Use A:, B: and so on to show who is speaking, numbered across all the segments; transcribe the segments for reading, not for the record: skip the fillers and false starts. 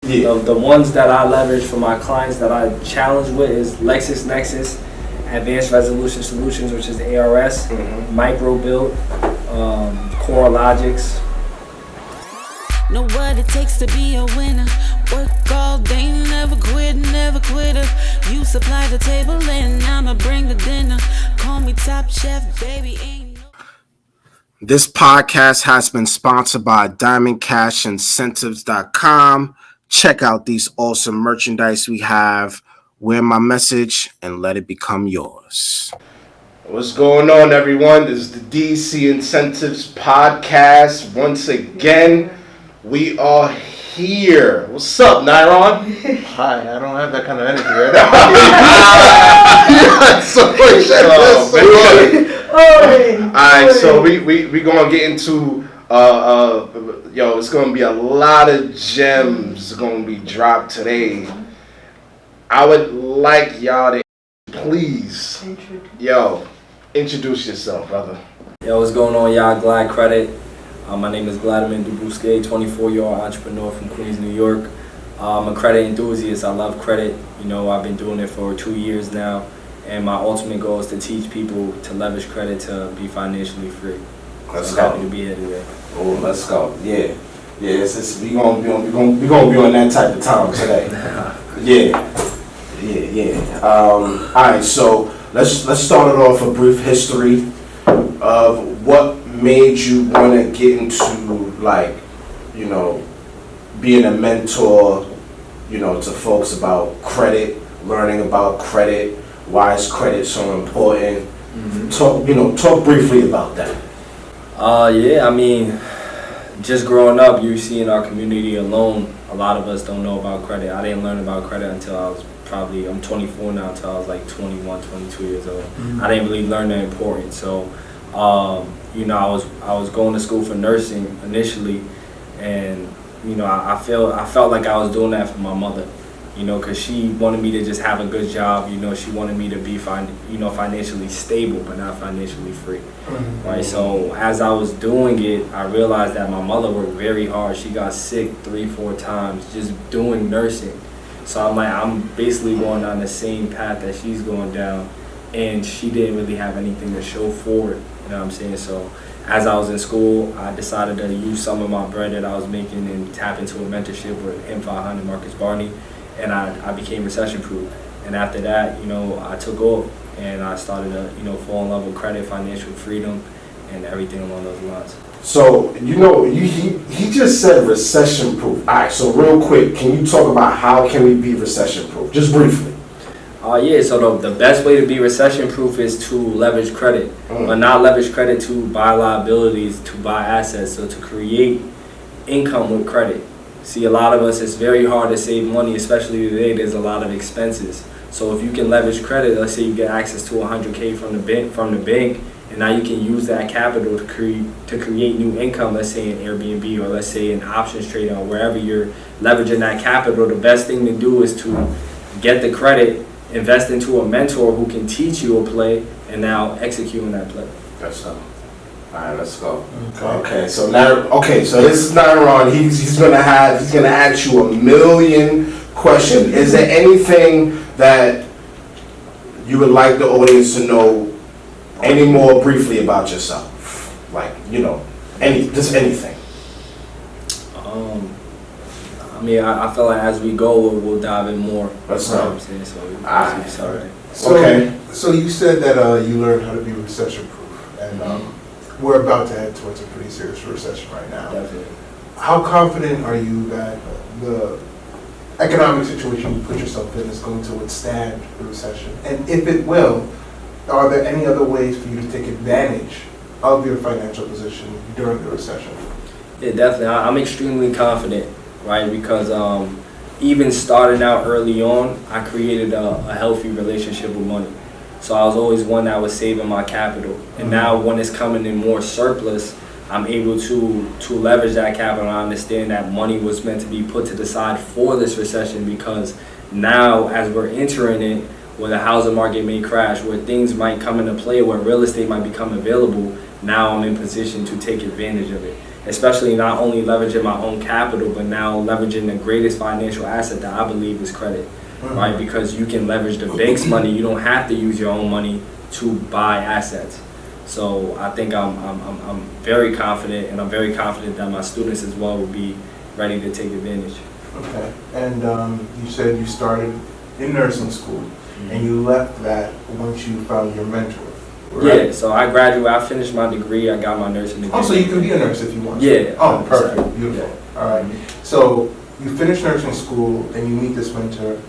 A: The ones that I leverage for my clients that I challenge with is LexisNexis, Advanced Resolution Solutions, which is the ARS, MicroBuild, CoreLogics.
B: Know what it takes to be a winner. Work all day, never quit, never quitter. You supply the table and I'ma bring the dinner. Call me top chef, baby.
C: This podcast has been sponsored by DiamondCashIncentives.com. Check out these awesome merchandise we have. Wear my message and let it become yours.
D: What's going on, everyone? This is the DC Incentives Podcast. Once again, we are here. What's up, Nyron?
E: Hi, I don't have that kind of energy right now.
D: Alright, so we gonna get into it's gonna be a lot of gems gonna be dropped today. I would like y'all to please introduce yourself, brother.
A: Yo, what's going on, y'all? Glad Credit. My name is Gladimir du Bousquet, 24-year-old entrepreneur from Queens, New York. I'm a credit enthusiast. I love credit. I've been doing it for 2 years now, and my ultimate goal is to teach people to leverage credit to be financially free.
D: Let's
A: I'm
D: go.
A: happy to be here today.
D: Oh, let's go. Yeah. We gonna be on that type of time today.
C: All right, so let's start it off a brief history of what made you want to get into being a mentor, to folks about credit, learning about credit. Why is credit so important? Talk briefly about that.
A: Just growing up, you see in our community alone, a lot of us don't know about credit. I didn't learn about credit until I was I'm 24 now, until I was like 21, 22 years old. I didn't really learn the importance. So, I was going to school for nursing initially, and I felt like I was doing that for my mother, because she wanted me to just have a good job. She wanted me to be financially stable, but not financially free. Right. So as I was doing it, I realized that my mother worked very hard. She got sick 3-4 times just doing nursing. So I'm basically going down the same path that she's going down, and she didn't really have anything to show for it. You know what I'm saying? So as I was in school, I decided to use some of my bread that I was making and tap into a mentorship with M500 Marcus Barney, and I became recession proof. And after that, I took off and I started to, fall in love with credit, financial freedom, and everything along those lines.
C: So, he just said recession proof. All right, so real quick, can you talk about how can we be recession proof? Just briefly.
A: So the best way to be recession proof is to leverage credit, but not leverage credit to buy liabilities, to buy assets, so to create income with credit. See, a lot of us, it's very hard to save money, especially today. There's a lot of expenses. So if you can leverage credit, let's say you get access to $100K from the bank, and now you can use that capital to create new income, let's say in Airbnb, or let's say in options trading, or wherever you're leveraging that capital. The best thing to do is to get the credit, invest into a mentor who can teach you a play, and now execute on that play.
C: Let's go. All right, let's go. Okay, so this is Nyron. He's gonna ask you 1,000,000 questions. Is there anything that you would like the audience to know any more briefly about yourself? Anything.
A: I feel like as we go, we'll dive in more.
C: Let's go.
E: So you said that you learned how to be recession proof, and we're about to head towards a pretty serious recession right now.
A: Definitely.
E: How confident are you that the economic situation you put yourself in is going to withstand the recession? And if it will, are there any other ways for you to take advantage of your financial position during the recession?
A: Yeah, definitely. I'm extremely confident, right? Because even starting out early on, I created a healthy relationship with money. So I was always one that was saving my capital. And now when it's coming in more surplus, I'm able to leverage that capital. I understand that money was meant to be put to the side for this recession, because now as we're entering it, where the housing market may crash, where things might come into play, where real estate might become available, now I'm in position to take advantage of it. especially not only leveraging my own capital, but now leveraging the greatest financial asset that I believe is credit, right? Because you can leverage the bank's money. You don't have to use your own money to buy assets. So I think I'm very confident, and I'm very confident that my students as well will be ready to take advantage.
E: Okay. And you said you started in nursing school, and you left that once you found your mentor. Right?
A: Yeah, so I graduated, I finished my degree, I got my nursing degree.
E: Oh, so you can be a nurse if you want.
A: Yeah.
E: Oh, perfect. Beautiful.
A: Yeah.
E: All right. So you finish nursing school and you meet this mentor.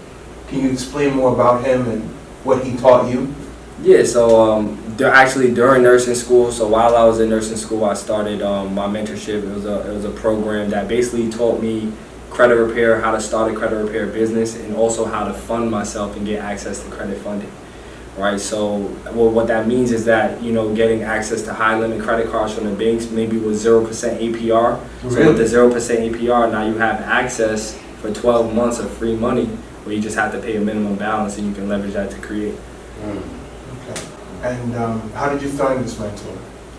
E: Can you explain more about him and what he taught you?
A: Yeah, so actually during nursing school, so while I was in nursing school, I started my mentorship. It was a program that basically taught me credit repair, how to start a credit repair business, and also how to fund myself and get access to credit funding. Right, so what that means is that, you know, getting access to high limit credit cards from the banks, maybe with 0% APR.
E: Really?
A: So with the 0% APR, now you have access for 12 months of free money, where you just have to pay a minimum balance, and you can leverage that to create.
E: Okay. And how did you find this mentor?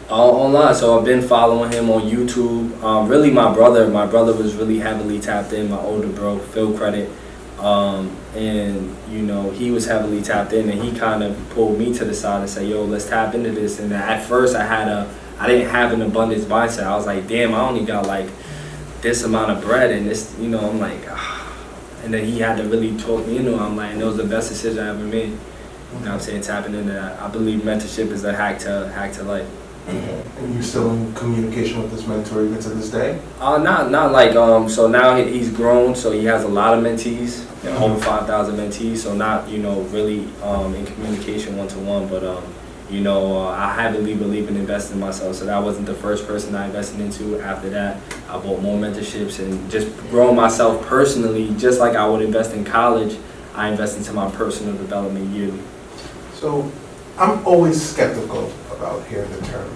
A: Online, so I've been following him on YouTube. Really, my brother was really heavily tapped in. My older bro, Phil Credit. And you know, he was heavily tapped in, and he kind of pulled me to the side and said, yo, let's tap into this. And at first I didn't have an abundance mindset. I was like, damn, I only got like this amount of bread, and this, you know, I'm like, ah. And then he had to really talk me into it. I'm like, and it was the best decision I ever made. You know what I'm saying? Tapping into that. I believe mentorship is a hack to life.
E: And you're still in communication with this mentor even to this day?
A: Not like so now he's grown, so he has a lot of mentees, over 5,000 mentees. So not, you know, really in communication one-to-one, but you know, I heavily believe in investing in myself. So that wasn't the first person I invested into. After that, I bought more mentorships and just growing myself personally, just like I would invest in college. I invest into my personal development yearly.
E: So I'm always skeptical about hearing the term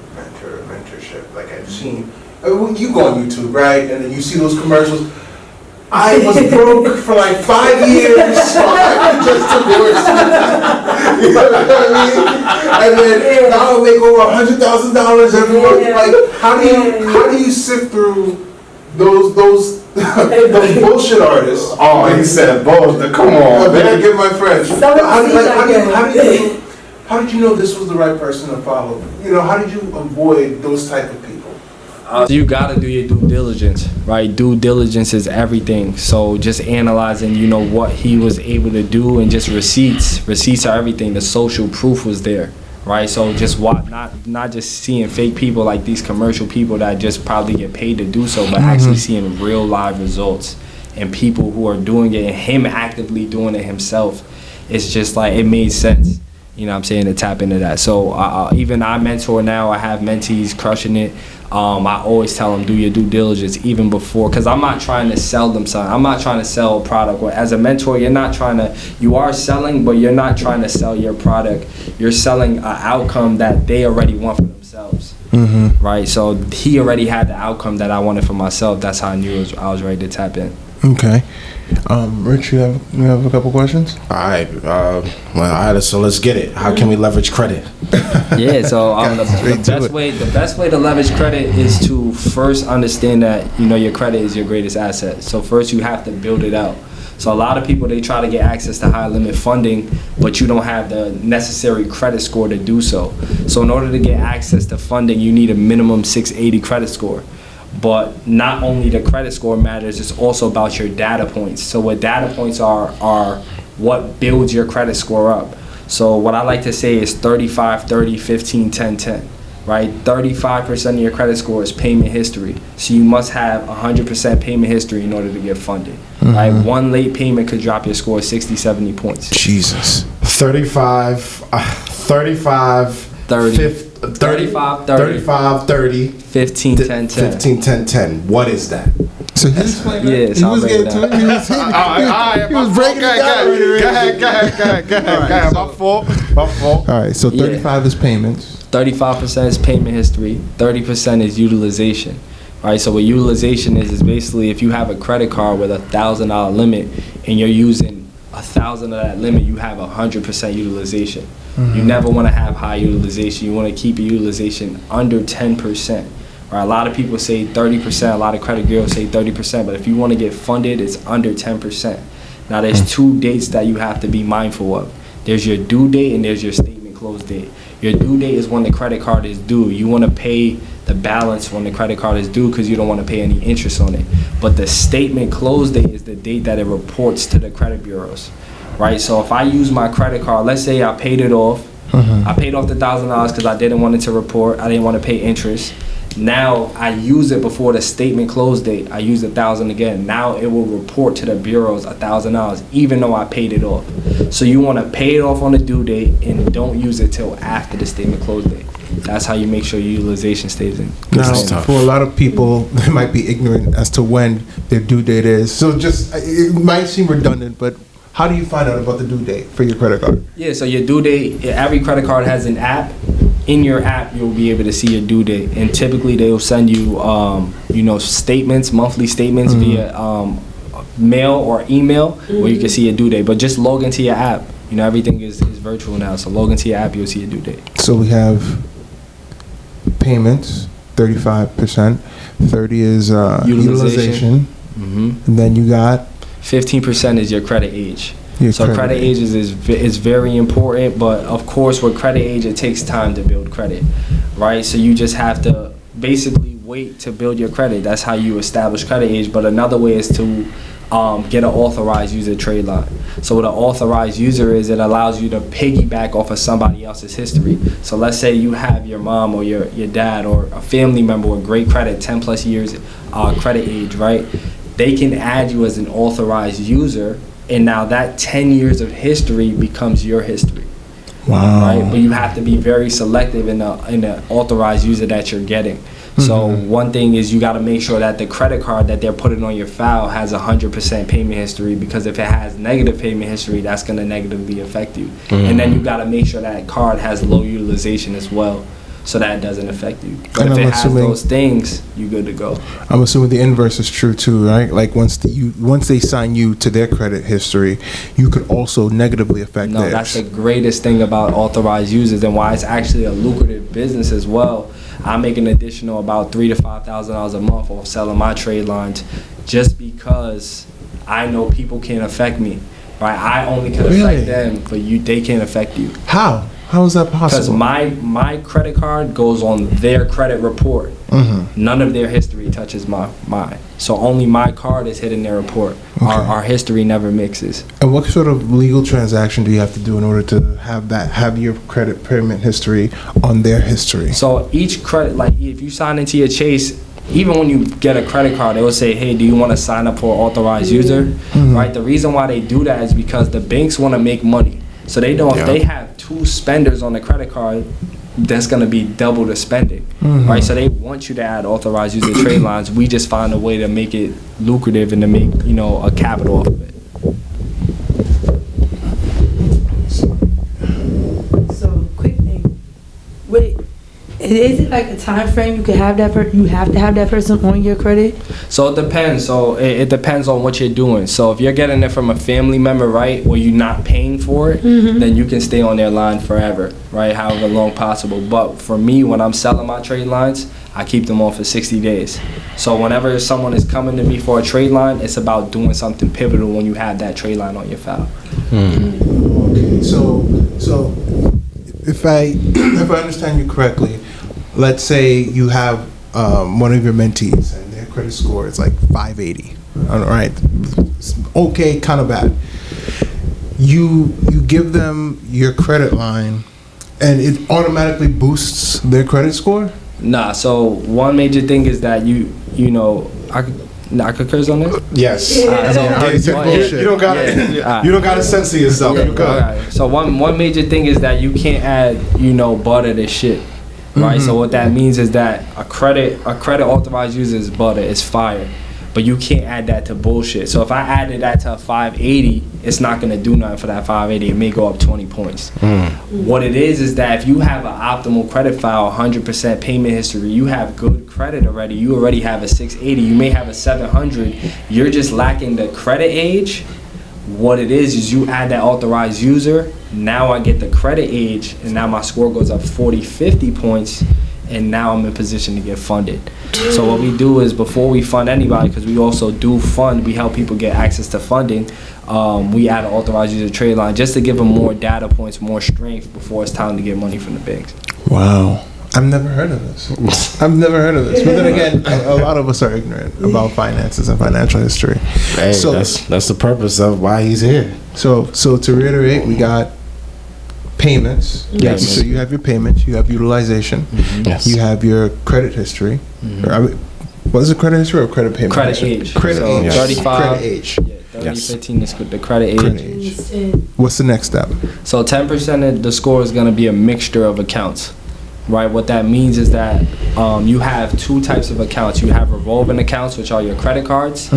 E: mentorship. Like I've seen, you go on YouTube, right? And then you see those commercials. I was broke for like 5 years, so I just divorced. You know what I mean? And then now I make over $100,000 every month. Like, how do you sift through those bullshit artists?
C: Oh, he said bullshit. Come on,
E: I better
C: man.
E: get my French. How did you know this was the right person to follow? You know, how did you avoid those type of people?
A: You gotta do your due diligence, right? Due diligence is everything. So just analyzing, you know, what he was able to do, and just receipts. Receipts are everything. The social proof was there, right? So just not just seeing fake people like these commercial people that just probably get paid to do so, but actually seeing real live results and people who are doing it, and him actively doing it himself. It's just like, it made sense. You know what I'm saying, to tap into that. So even I mentor now, I have mentees crushing it. I always tell them, do your due diligence even before, because I'm not trying to sell them something. I'm not trying to sell a product. As a mentor, you are selling, but you're not trying to sell your product. You're selling an outcome that they already want for themselves. Right? So he already had the outcome that I wanted for myself. That's how I knew I was ready to tap in.
F: Okay. Rich, you have a couple questions?
C: All right. So let's get it. How can we leverage credit?
A: Yeah. So the best way to leverage credit is to first understand that, you know, your credit is your greatest asset. So first you have to build it out. So a lot of people, they try to get access to high limit funding, but you don't have the necessary credit score to do so. So in order to get access to funding, you need a minimum 680 credit score. But not only the credit score matters, it's also about your data points. So what data points are what builds your credit score up. So what I like to say is 35, 30, 15, 10, 10. Right? 35% of your credit score is payment history. So you must have 100% payment history in order to get funded. Right? One late payment could drop your score 60, 70 points.
F: Jesus.
C: 35,
A: 30.
C: 35, 30,
A: 15, 10, 10.
C: 15, 10, 10. What is that?
F: So he explained that.
A: Yeah, so
F: he was getting to it. He was breaking it down.
C: Go ahead. My fault.
F: All right, so 35 is payments.
A: 35% is payment history. 30% is utilization. Right, so what utilization is basically if you have a credit card with $1,000 limit and you're using 1,000 of that limit, you have 100% utilization. You never want to have high utilization. You want to keep your utilization under 10%, Right? A lot of people say 30%, a lot of credit bureaus say 30%, but if you want to get funded, it's under 10%. Now, there's two dates that you have to be mindful of. There's your due date and there's your statement close date. Your due date is when the credit card is due. You want to pay the balance when the credit card is due because you don't want to pay any interest on it. But the statement close date is the date that it reports to the credit bureaus, right? So if I use my credit card, let's say I paid it off. I paid off the $1,000 because I didn't want it to report. I didn't want to pay interest. Now I use it before the statement close date. I use $1,000 again. Now it will report to the bureaus $1,000, even though I paid it off. So you want to pay it off on the due date and don't use it till after the statement close date. That's how you make sure your utilization stays in.
E: Now, for a lot of people, they might be ignorant as to when their due date is. So just, it might seem redundant, but how do you find out about the due date for your credit card?
A: Yeah, so your due date, every credit card has an app. In your app, you'll be able to see your due date. And typically, they'll send you, statements, monthly statements via mail or email where you can see your due date. But just log into your app. You know, everything is virtual now. So log into your app, you'll see your due date.
E: So we have payments, 35%. 30 is utilization. And then you got
A: 15% is your credit age.
E: So
A: credit age is very important, but of course with credit age it takes time to build credit, right? So you just have to basically wait to build your credit. That's how you establish credit age. But another way is to get an authorized user trade line. So what an authorized user is, it allows you to piggyback off of somebody else's history. So let's say you have your mom or your dad or a family member with great credit, 10 plus years credit age, right? They can add you as an authorized user, and now that 10 years of history becomes your history.
E: Wow.
A: Right? But you have to be very selective in the authorized user that you're getting. So one thing is you got to make sure that the credit card that they're putting on your file has 100% payment history, because if it has negative payment history, that's going to negatively affect you. And then you got to make sure that card has low utilization as well, so that doesn't affect you. But if it has those things, you're good to go.
E: I'm assuming the inverse is true too, right? Like once they sign you to their credit history, you could also negatively affect theirs.
A: That's the greatest thing about authorized users, and why it's actually a lucrative business as well. I make an additional about $3,000 to $5,000 a month off selling my trade lines, just because I know people can't affect me. Right? I only can affect them, but they can't affect you.
E: How? How is that possible?
A: Because my credit card goes on their credit report. None of their history touches mine. So only my card is hitting their report. Okay. Our history never mixes.
E: And what sort of legal transaction do you have to do in order to have your credit payment history on their history?
A: So each credit, like if you sign into your Chase, even when you get a credit card, they will say, hey, do you want to sign up for an authorized user? Right? The reason why they do that is because the banks want to make money. So they know if they have 2 spenders on the credit card, that's going to be double the spending, right? So they want you to add authorized user trade lines. We just find a way to make it lucrative and to make, a capital off of it.
G: So, quick thing. Is it like a time frame you can have you have to have that person on your credit?
A: So it depends. So it depends on what you're doing. So if you're getting it from a family member, right, or you're not paying for it, then you can stay on their line forever, right, however long possible. But for me, when I'm selling my trade lines, I keep them on for 60 days. So whenever someone is coming to me for a trade line, it's about doing something pivotal when you have that trade line on your file.
E: Okay, so if I understand you correctly, let's say you have one of your mentees and their credit score is like 580. All right, okay, kind of bad. You give them your credit line, and it automatically boosts their credit score?
A: Nah. So one major thing is that I could curse on this?
F: Yes.
E: You don't gotta censor yourself. You're good.
A: Okay. So one major thing is that you can't add, butter to shit. Right? So what that means is that a credit authorized user is butter, it's fire. But you can't add that to bullshit. So if I added that to a 580, it's not gonna do nothing for that 580. It may go up 20 points. What it is that if you have an optimal credit file, 100% payment history, you have good credit already, you already have a 680, you may have a 700, you're just lacking the credit age. What it is you add that authorized user, now I get the credit age, and now my score goes up 40, 50 points, and now I'm in position to get funded. So what we do is, before we fund anybody, because we also do fund, we help people get access to funding, we add an authorized user trade line just to give them more data points, more strength before it's time to get money from the banks.
E: Wow. I've never heard of this. I've never heard of this. But then again, a lot of us are ignorant about finances and financial history.
D: Hey,
E: So-
D: that's the purpose of why he's here.
E: So to reiterate, we got payments.
D: Yes.
E: So you have your payments, you have utilization,
D: Yes.
E: you have your credit history. Or, I mean, what is it, credit history or credit payment?
A: Credit
E: history?
A: age.
E: Credit
A: So
E: age.
A: 35.
E: Credit age.
A: Yeah, 30,
D: Yes.
A: 15 is the credit age.
E: Credit age. What's the next step?
A: So 10% of the score is going to be a mixture of accounts, right? What that means is that you have two types of accounts. You have revolving accounts, which are your credit cards,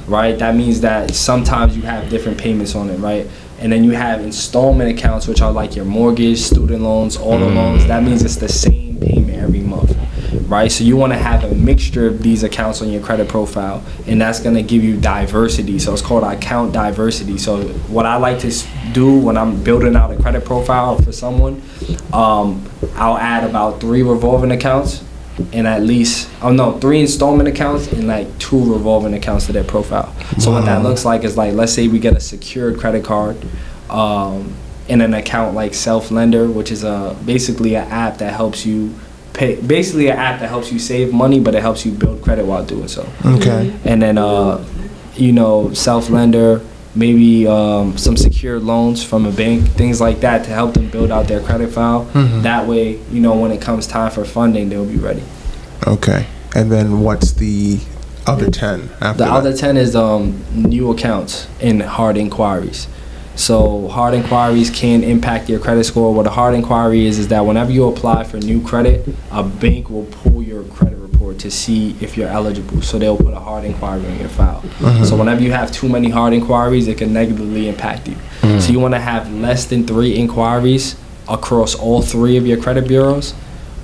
A: right? That means that sometimes you have different payments on it, right? And then you have installment accounts, which are like your mortgage, student loans, auto loans. That means it's the same payment every month, right? So you want to have a mixture of these accounts on your credit profile, and that's going to give you diversity. So it's called account diversity. So what I like to do when I'm building out a credit profile for someone, I'll add about 3 revolving accounts and at least, 3 installment accounts and like 2 revolving accounts to their profile. So what that looks like is, like, let's say we get a secured credit card in an account like Self Lender, which is basically an app that helps you pay, basically an app that helps you save money, but it helps you build credit while doing so.
E: Okay.
A: And then Self Lender, maybe some secured loans from a bank, things like that, to help them build out their credit file. That way, when it comes time for funding, they'll be ready.
E: Okay. And then what's the other 10 after
A: The
E: that?
A: other 10 is new accounts and hard inquiries. So hard inquiries can impact your credit score. What a hard inquiry is that whenever you apply for new credit, a bank will pull your credit report to see if you're eligible. So they'll put a hard inquiry on your file. So whenever you have too many hard inquiries, it can negatively impact you. So you want to have less than 3 inquiries across all 3 of your credit bureaus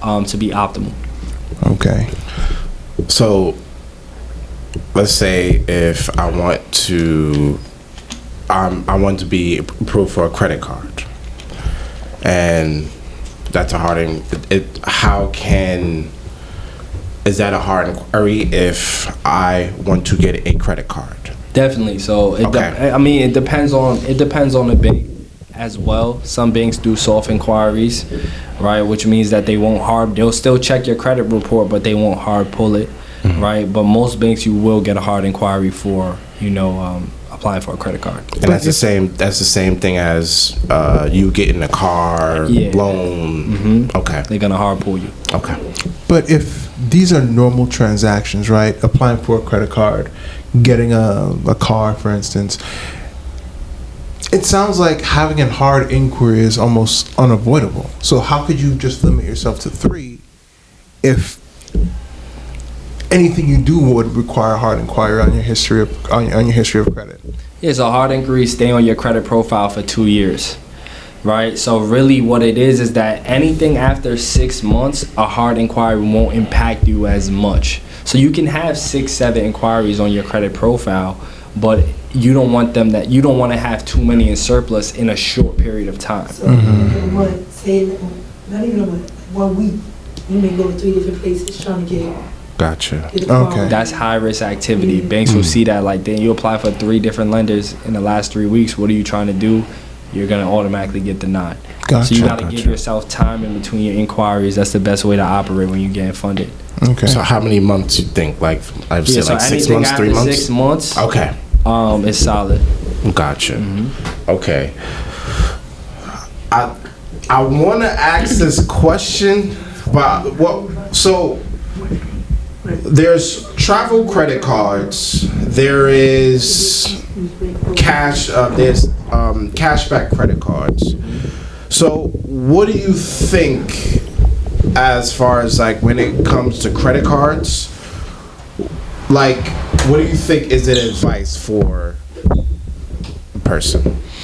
A: to be optimal.
E: Okay.
D: So let's say if I want to be approved for a credit card, and that's a hard is that a hard inquiry if I want to get a credit card?
A: Definitely. So it depends on the bank as well. Some banks do soft inquiries, right, which means that they'll still check your credit report, but they won't hard pull it, right? But most banks, you will get a hard inquiry for applying for a credit card.
D: And that's the same thing as you getting a car loan. Okay.
A: They're gonna hard pull you.
D: Okay.
E: But if these are normal transactions, right? Applying for a credit card, getting a car, for instance, it sounds like having a hard inquiry is almost unavoidable. So how could you just limit yourself to 3 if anything you do would require a hard inquiry on your history of credit?
A: Yeah, so hard inquiries stay on your credit profile for 2 years, right? So really what it is that anything after 6 months, a hard inquiry won't impact you as much. So you can have 6, 7 inquiries on your credit profile, but you don't want to have too many in surplus in a short period of time.
G: So, say, not even a month, 1 week, you may go to 3 different places trying to get
D: Gotcha.
E: Okay.
A: That's high risk activity. Banks will see that, like, then you apply for 3 different lenders in the last 3 weeks. What are you trying to do? You're gonna automatically get denied.
E: Gotcha.
A: So you gotta give yourself time in between your inquiries. That's the best way to operate when you're getting funded.
E: Okay.
D: So how many months you think? Like I've said, like 6 months, 3 months.
A: 6 months.
D: Okay.
A: It's solid.
D: Gotcha. Okay. I want to ask this question, but so there's travel credit cards. There is there's cashback credit cards. So what do you think as far as like when it comes to credit cards? Like, what do you think is an advice for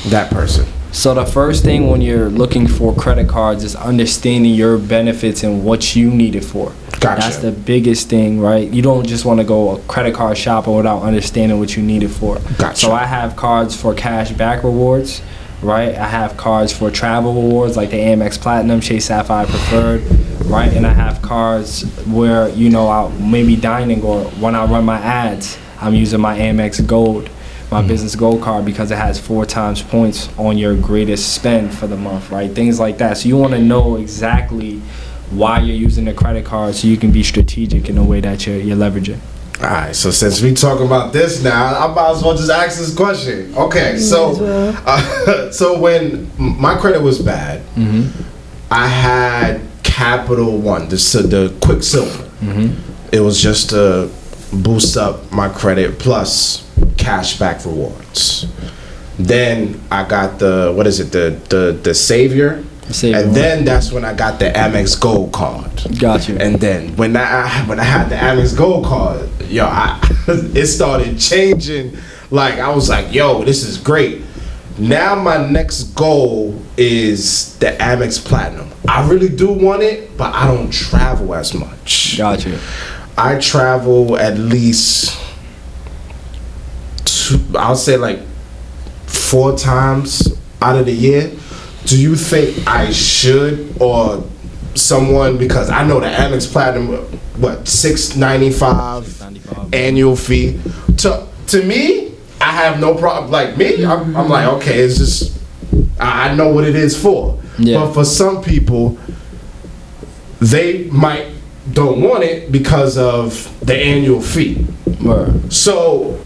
D: that person?
A: So the first thing when you're looking for credit cards is understanding your benefits and what you need it for.
D: Gotcha.
A: That's the biggest thing, right? You don't just want to go a credit card shopper without understanding what you need it for.
D: Gotcha.
A: So I have cards for cash back rewards, right? I have cards for travel rewards like the Amex Platinum, Chase Sapphire Preferred. right? And I have cards where, you know, I'll maybe dining, or when I run my ads, I'm using my Amex Gold, my business gold card, because it has 4 times points on your greatest spend for the month, right? Things like that. So you want to know exactly why you're using the credit card so you can be strategic in the way that you're leveraging.
D: All right, so since we talking about this now, I might as well just ask this question. Okay, so so when my credit was bad, I had Capital One, the Quicksilver. It was just to boost up my credit plus cashback rewards. Then I got the Savior. And then that's when I got the Amex Gold card.
A: Got you.
D: And then when I had the Amex Gold card, yo, it started changing. Like, I was like, yo, this is great. Now my next goal is the Amex Platinum. I really do want it, but I don't travel as much.
A: Got you.
D: I travel at least I'll say like 4 times out of the year. Do you think I should, or someone, because I know the Amex Platinum, what, $695 annual fee. To me, I have no problem. Like me, I'm like, okay, it's just, I know what it is for. Yeah. But for some people, they might don't want it because of the annual fee.
A: Right.
D: So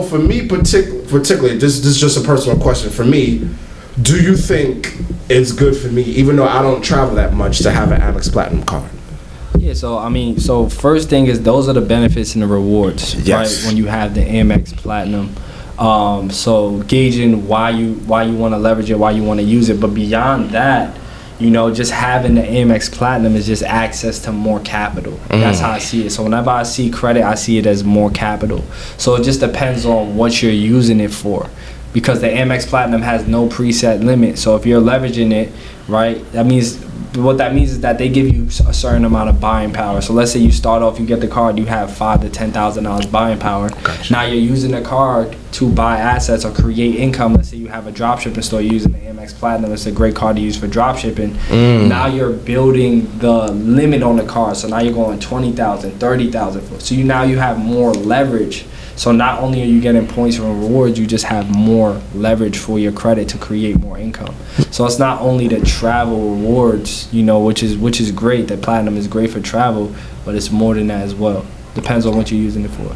D: for me particularly, this is just a personal question for me. Do you think it's good for me, even though I don't travel that much, to have an Amex Platinum card?
A: Yeah, so first thing is, those are the benefits and the rewards, right? When you have the Amex Platinum. So gauging why you want to leverage it, why you want to use it. But beyond that, you know, just having the Amex Platinum is just access to more capital. That's how I see it. So whenever I see credit, I see it as more capital. So it just depends on what you're using it for, because the Amex Platinum has no preset limit. So if you're leveraging it, right, what that means is that they give you a certain amount of buying power. So let's say you start off, you get the card, you have $5,000 to $10,000 buying power. Gotcha. Now you're using the card to buy assets or create income. Let's say you have a dropshipping store, you're using the Amex Platinum. It's a great card to use for dropshipping. Now you're building the limit on the card. So now you're going 20,000, 30,000. So now you have more leverage. So not only are you getting points from rewards, you just have more leverage for your credit to create more income. So it's not only the travel rewards, you know, which is great. That Platinum is great for travel, but it's more than that as well. Depends on what you're using it for.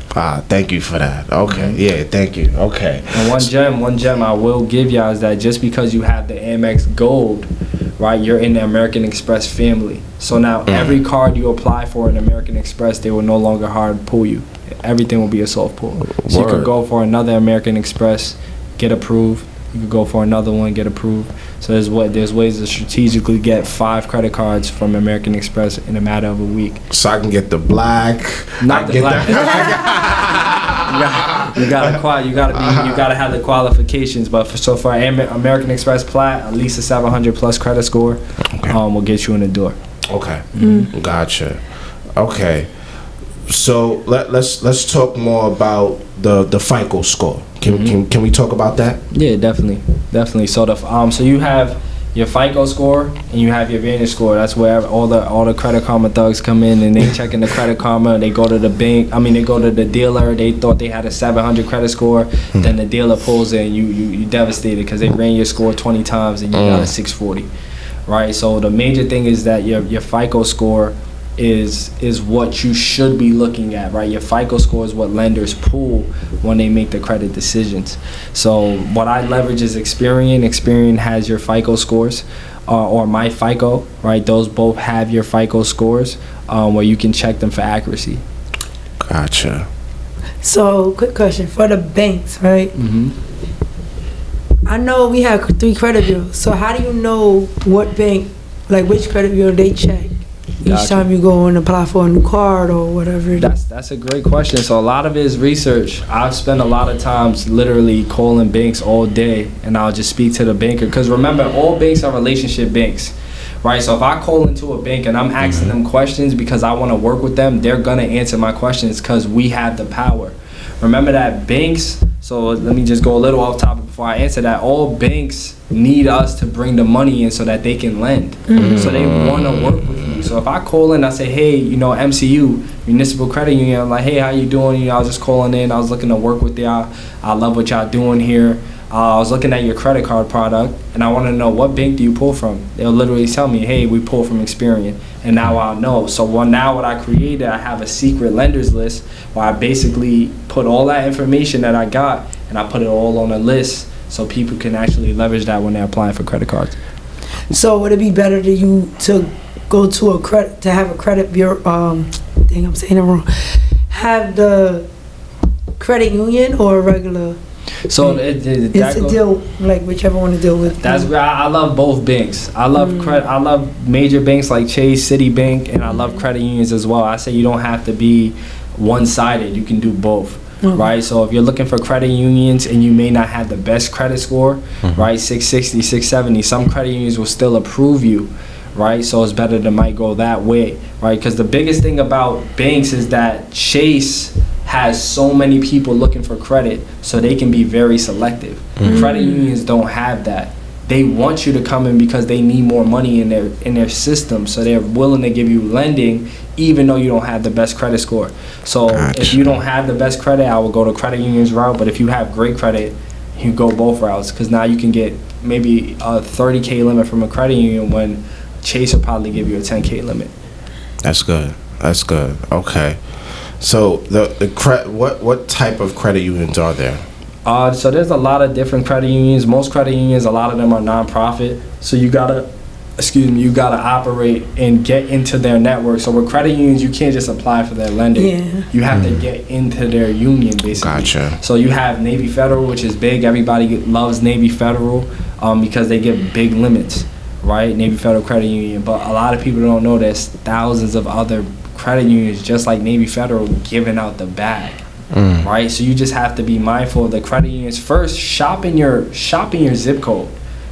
D: Thank you for that. Okay, yeah, thank you. Okay.
A: And one gem I will give y'all is that just because you have the Amex Gold, right, you're in the American Express family. So now every card you apply for in American Express, they will no longer hard pull you. Everything will be a soft pull. So you could go for another American Express, get approved. You could go for another one, get approved. So there's ways to strategically get 5 credit cards from American Express in a matter of a week.
D: So I can get the black.
A: Not the black. You gotta have the qualifications. But for American Express Plat, at least a 700 plus credit score, will get you in the door.
D: Okay, gotcha. Okay. So let's talk more about the FICO score. Can we talk about that?
A: Yeah, definitely. So so you have your FICO score and you have your Vantage score. That's where all the Credit Karma thugs come in and they check in the Credit Karma. They go to the bank. They go to the dealer. They thought they had a 700 credit score. Then the dealer pulls in. You devastated because they ran your score 20 times and you got a 640. Right. So the major thing is that your FICO score is what you should be looking at, right? Your FICO score is what lenders pull when they make the credit decisions. So what I leverage is Experian. Experian has your FICO scores, or My FICO, right? Those both have your FICO scores, where you can check them for accuracy.
D: Gotcha.
G: So, quick question for the banks, right? I know we have 3 credit bureaus. So how do you know what bank, like which credit bureau they check each time you go and apply for a new card or whatever?
A: That's a great question. So a lot of it is research. I've spent a lot of times literally calling banks all day, and I'll just speak to the banker. Because remember, all banks are relationship banks, right? So if I call into a bank and I'm asking them questions because I want to work with them, they're going to answer my questions because we have the power. Remember that banks, so let me just go a little off topic before I answer that, all banks need us to bring the money in so that they can lend. So they want to work with you. So if I call in, I say, hey, MCU, Municipal Credit Union, I'm like, hey, how you doing? I was just calling in. I was looking to work with y'all. I love what y'all doing here. I was looking at your credit card product, and I want to know, what bank do you pull from? They'll literally tell me, hey, we pull from Experian. And now I'll know. So now what I created, I have a secret lenders list where I basically put all that information that I got, and I put it all on a list so people can actually leverage that when they're applying for credit cards.
G: So would it be better to go to have a credit bureau? Dang, I'm saying it wrong. Have the credit union or a regular?
A: So
G: it's a deal, like whichever one to deal with.
A: That's where I love both banks. I love I love major banks like Chase, Citibank, and I love credit unions as well. I say you don't have to be one-sided. You can do both. Right, so if you're looking for credit unions and you may not have the best credit score, right, 660, 670, some credit unions will still approve you, right? So it's better to might go that way, right? Because the biggest thing about banks is that Chase has so many people looking for credit, so they can be very selective. Credit unions don't have that. They want you to come in because they need more money in their system, so they're willing to give you lending even though you don't have the best credit score. So if you don't have the best credit, I will go to credit union's route. But if you have great credit, you go both routes, because now you can get maybe a $30K limit from a credit union when Chase will probably give you a $10K limit.
C: That's good. Okay. So what type of credit unions are there?
A: So there's a lot of different credit unions. Most credit unions, a lot of them are nonprofit. So you gotta operate and get into their network. So with credit unions, you can't just apply for their lending.
G: Yeah.
A: You have to get into their union, basically.
C: Gotcha.
A: So you have Navy Federal, which is big. Everybody loves Navy Federal because they give big limits, right? Navy Federal Credit Union. But a lot of people don't know there's thousands of other credit unions just like Navy Federal giving out the bag. Right, so you just have to be mindful of the credit unions. First, shop in your zip code,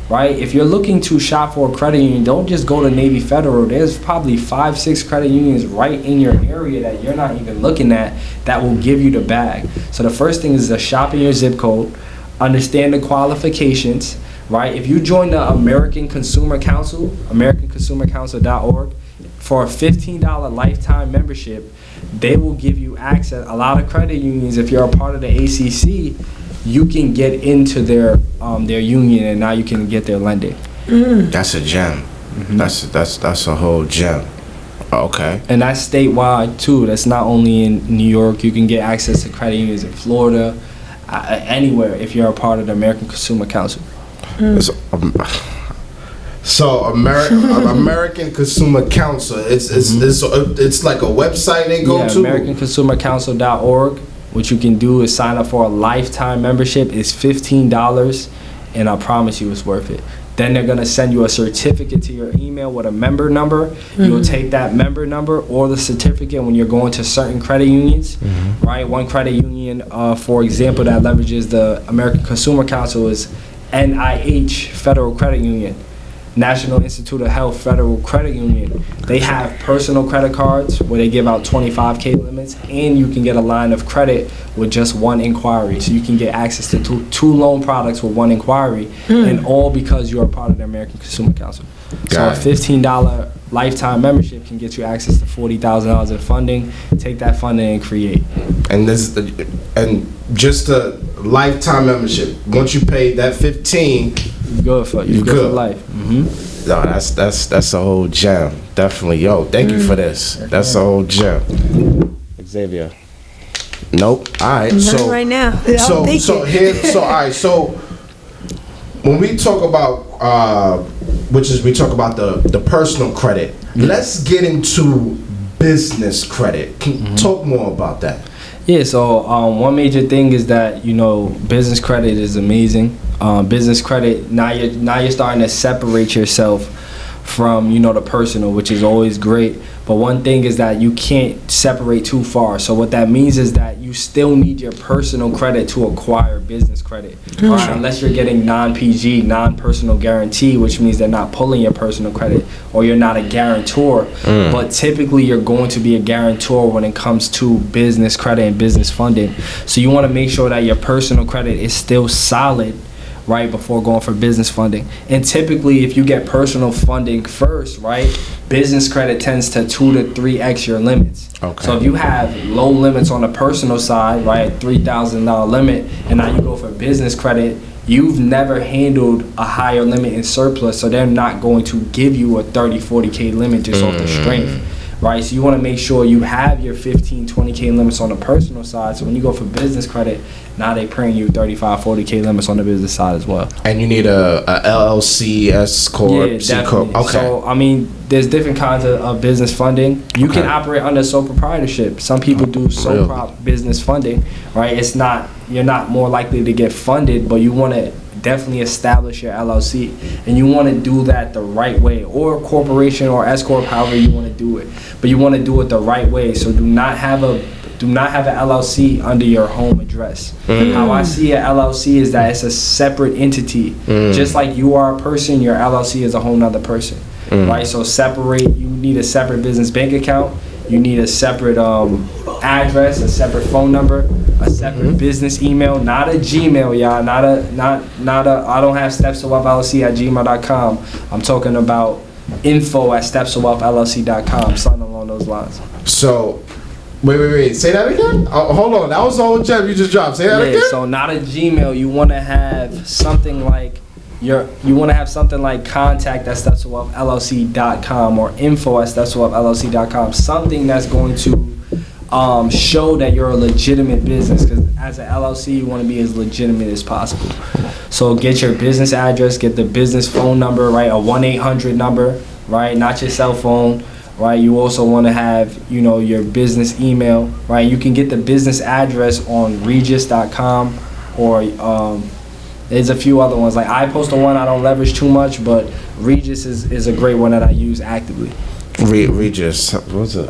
A: right? If you're looking to shop for a credit union, don't just go to Navy Federal. There's probably 5-6 credit unions right in your area that you're not even looking at that will give you the bag. So the first thing is to shop in your zip code, understand the qualifications, right? If you join the American Consumer Council, AmericanConsumerCouncil.org, for a $15 lifetime membership, they will give you access. A lot of credit unions, if you're a part of the ACC, you can get into their union, and now you can get their lending.
C: That's a gem. That's a whole gem. Okay.
A: And that's statewide too. That's not only in New York. You can get access to credit unions in Florida, anywhere if you're a part of the American Consumer Council.
C: So American Consumer Council, it's like a website they go to?
A: AmericanConsumerCouncil.org. What you can do is sign up for a lifetime membership. It's $15, and I promise you it's worth it. Then they're going to send you a certificate to your email with a member number. You'll take that member number or the certificate when you're going to certain credit unions, right? One credit union, for example, that leverages the American Consumer Council is NIH Federal Credit Union. National Institute of Health Federal Credit Union. They have personal credit cards where they give out 25K limits, and you can get a line of credit with just one inquiry. So you can get access to two loan products with one inquiry, and all because you're a part of the American Consumer Council. So a $15 lifetime membership can get you access to $40,000 in funding. Take that funding and create.
C: And just a lifetime membership. Once you pay that $15,
A: you're good for life.
C: No, that's a whole gem. Definitely, yo. Thank you for this. That's a whole gem. Xavier. Nope. All right.
G: Not right now.
C: All right. So when we talk about we talk about the personal credit. Let's get into business credit. Can you talk more about that?
A: Yeah, so one major thing is that, business credit is amazing. Business credit, now you're starting to separate yourself from, the personal, which is always great. But one thing is that you can't separate too far. So what that means is that you still need your personal credit to acquire business credit. Right? Unless you're getting non-PG, non-personal guarantee, which means they're not pulling your personal credit, or you're not a guarantor. But typically you're going to be a guarantor when it comes to business credit and business funding. So you want to make sure that your personal credit is still solid, right, before going for business funding. And typically, if you get personal funding first, right, business credit tends to 2 to 3x your limits.
D: Okay.
A: So if you have low limits on the personal side, right, $3,000 limit, and now you go for business credit, you've never handled a higher limit in surplus, so they're not going to give you a 30, 40K limit just off the strength. Right, so you want to make sure you have your 15, 20K limits on the personal side. So when you go for business credit, now they praying you 35, 40K limits on the business side as well.
D: And you need a LLC, S corp, C corp. Okay.
A: So I mean, there's different kinds of business funding. You can operate under sole proprietorship. Some people do sole prop business funding. Right, you're not more likely to get funded, but you want to definitely establish your LLC, and you want to do that the right way, or corporation or S corp, however you want to do it. But you want to do it the right way. So do not have an LLC under your home address. How I see an LLC is that it's a separate entity. Just like you are a person, your LLC is a whole nother person. Right? So you need a separate business bank account. You need a separate address, a separate phone number, a separate business email, not a Gmail, y'all. Not a. I don't have stepsofwealthllc@gmail.com. I'm talking about info@stepsofwealthllc.com, something along those lines.
D: So, wait. Say that again. Hold on. That was the whole gem you just dropped. Say that again.
A: So not a Gmail. You want to have something like contact@stepsofwealthllc.com or info@stepsofwealthllc.com. Something that's going to show that you're a legitimate business, because as an LLC you want to be as legitimate as possible. So get your business address, get the business phone number, right, a 1-800 number, right, not your cell phone, right. You also want to have, your business email, right. You can get the business address on regis.com, or there's a few other ones. Like iPostal one I don't leverage too much, but Regis is a great one that I use actively.
D: Regis, what's it?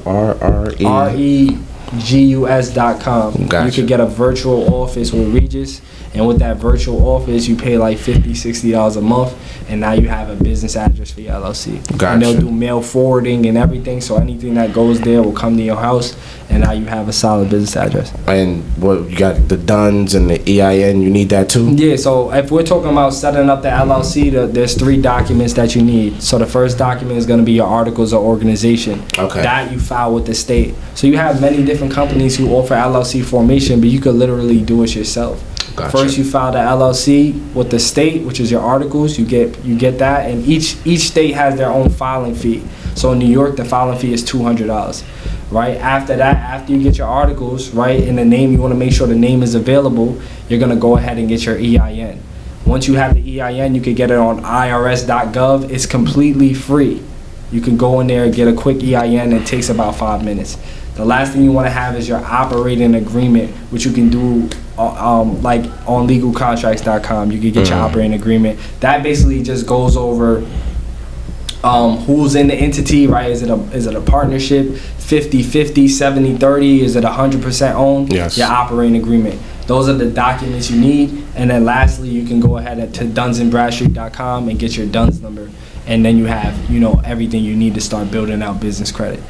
A: regus.com.
D: Gotcha.
A: You could get a virtual office with Regis, and with that virtual office you pay like $50-$60 a month, and now you have a business address for your LLC.
D: Gotcha.
A: And they'll do mail forwarding and everything, so anything that goes there will come to your house, and now you have a solid business address.
D: And what you got, the DUNS and the EIN, you need that too?
A: Yeah, so if we're talking about setting up the LLC, there's 3 documents that you need. So the first document is going to be your articles of organization.
D: Okay.
A: That you file with the state. So you have many different companies who offer LLC formation, but you could literally do it yourself.
D: Gotcha.
A: First, you file the LLC with the state, which is your articles. You get that, and each state has their own filing fee. So in New York, the filing fee is $200. Right after that, after you get your articles, right, and the name, you want to make sure the name is available. You're gonna go ahead and get your EIN. Once you have the EIN, you can get it on irs.gov. It's completely free. You can go in there and get a quick EIN. It takes about 5 minutes. The last thing you want to have is your operating agreement, which you can do like on legalcontracts.com. You can get your operating agreement. That basically just goes over who's in the entity, right? Is it a partnership, 50-50, 70-30? Is it 100% owned?
D: Yes.
A: Your operating agreement. Those are the documents you need. And then lastly, you can go ahead to dunsandbradstreet.com and get your DUNS number. And then you have, everything you need to start building out business credit.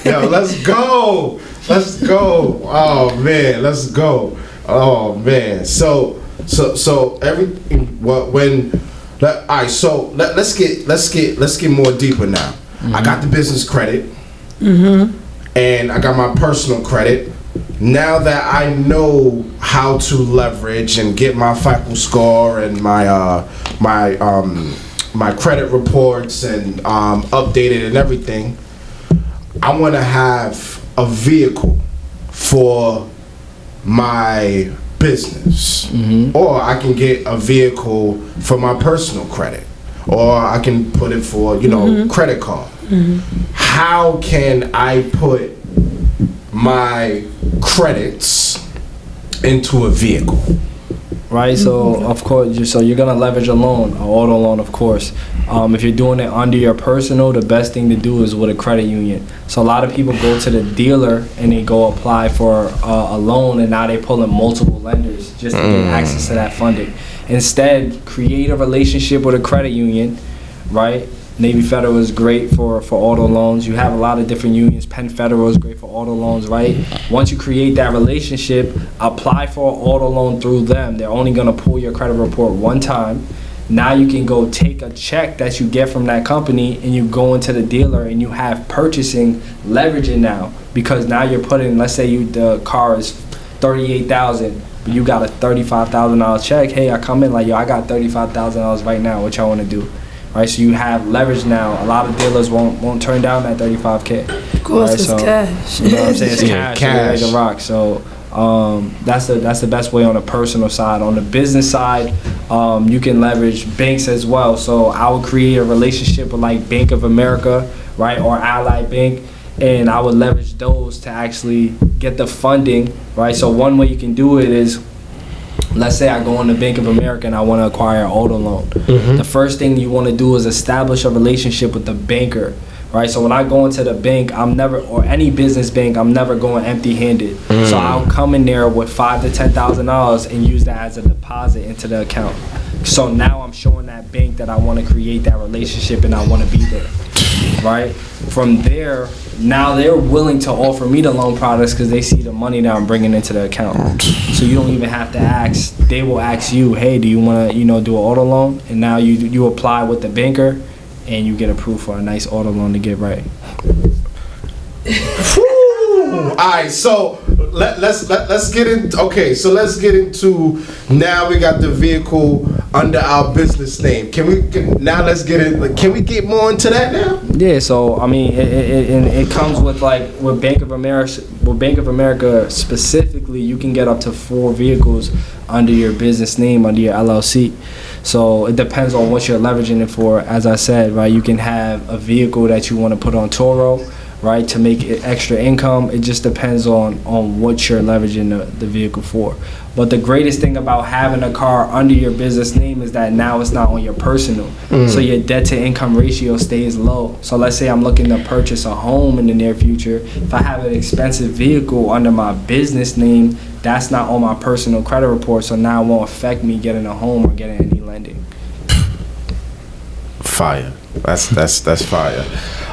D: Yo, let's go. Oh man, let's go. Oh man. So everything. All right. So let's get more deeper now. I got the business credit, and I got my personal credit. Now that I know how to leverage and get my Fico Score and my credit reports and updated and everything, I want to have a vehicle for my business, or I can get a vehicle for my personal credit, or I can put it for credit card. How can I put my credits into a vehicle?
A: Right, so of course, you're gonna leverage a loan, an auto loan, of course. If you're doing it under your personal, the best thing to do is with a credit union. So a lot of people go to the dealer and they go apply for a loan, and now they pull in multiple lenders just to get access to that funding. Instead, create a relationship with a credit union, right? Navy Federal is great for auto loans. You have a lot of different unions. Penn Federal is great for auto loans, right? Once you create that relationship, apply for an auto loan through them. They're only going to pull your credit report one time. Now you can go take a check that you get from that company and you go into the dealer and you have purchasing leveraging now, because now you're putting, let's say the car is $38,000, but you got a $35,000 check. Hey, I come in like, yo, I got $35,000 right now. What y'all want to do? Right, so you have leverage now. A lot of dealers won't turn down that $35K.
G: Of course,
A: right?
G: it's cash.
A: You know what I'm saying? It's
F: Yeah,
A: cash. Like a rock. So that's the best way on the personal side. On the business side, you can leverage banks as well. So I would create a relationship with like Bank of America, right, or Ally Bank, and I would leverage those to actually get the funding, right? So one way you can do it is, let's say I go into Bank of America and I want to acquire an auto loan. The first thing you want to do is establish a relationship with the banker, right? So when I go into the bank, or any business bank, I'm never going empty-handed. So I'll come in there with $5,000 to $10,000 and use that as a deposit into the account. So now I'm showing that bank that I want to create that relationship and I want to be there, right? From there, now they're willing to offer me the loan products because they see the money that I'm bringing into the account. So you don't even have to ask. They will ask you, hey, do you want to, do an auto loan? And now you apply with the banker and you get approved for a nice auto loan to get right.
C: All right, so let's get into. Okay, so let's get into. Now we got the vehicle under our business name. Let's get in. Can we get more into that now?
A: Yeah, so I mean, it comes with with Bank of America. With Bank of America specifically, you can get up to 4 vehicles under your business name, under your LLC. So it depends on what you're leveraging it for. As I said, right, you can have a vehicle that you want to put on Toro, right, to make it extra income. It just depends on what you're leveraging the vehicle for. But the greatest thing about having a car under your business name is that now it's not on your personal. So your debt to income ratio stays low. So let's say I'm looking to purchase a home in the near future. If I have an expensive vehicle under my business name, that's not on my personal credit report. So now it won't affect me getting a home or getting any lending.
C: Fire. That's fire.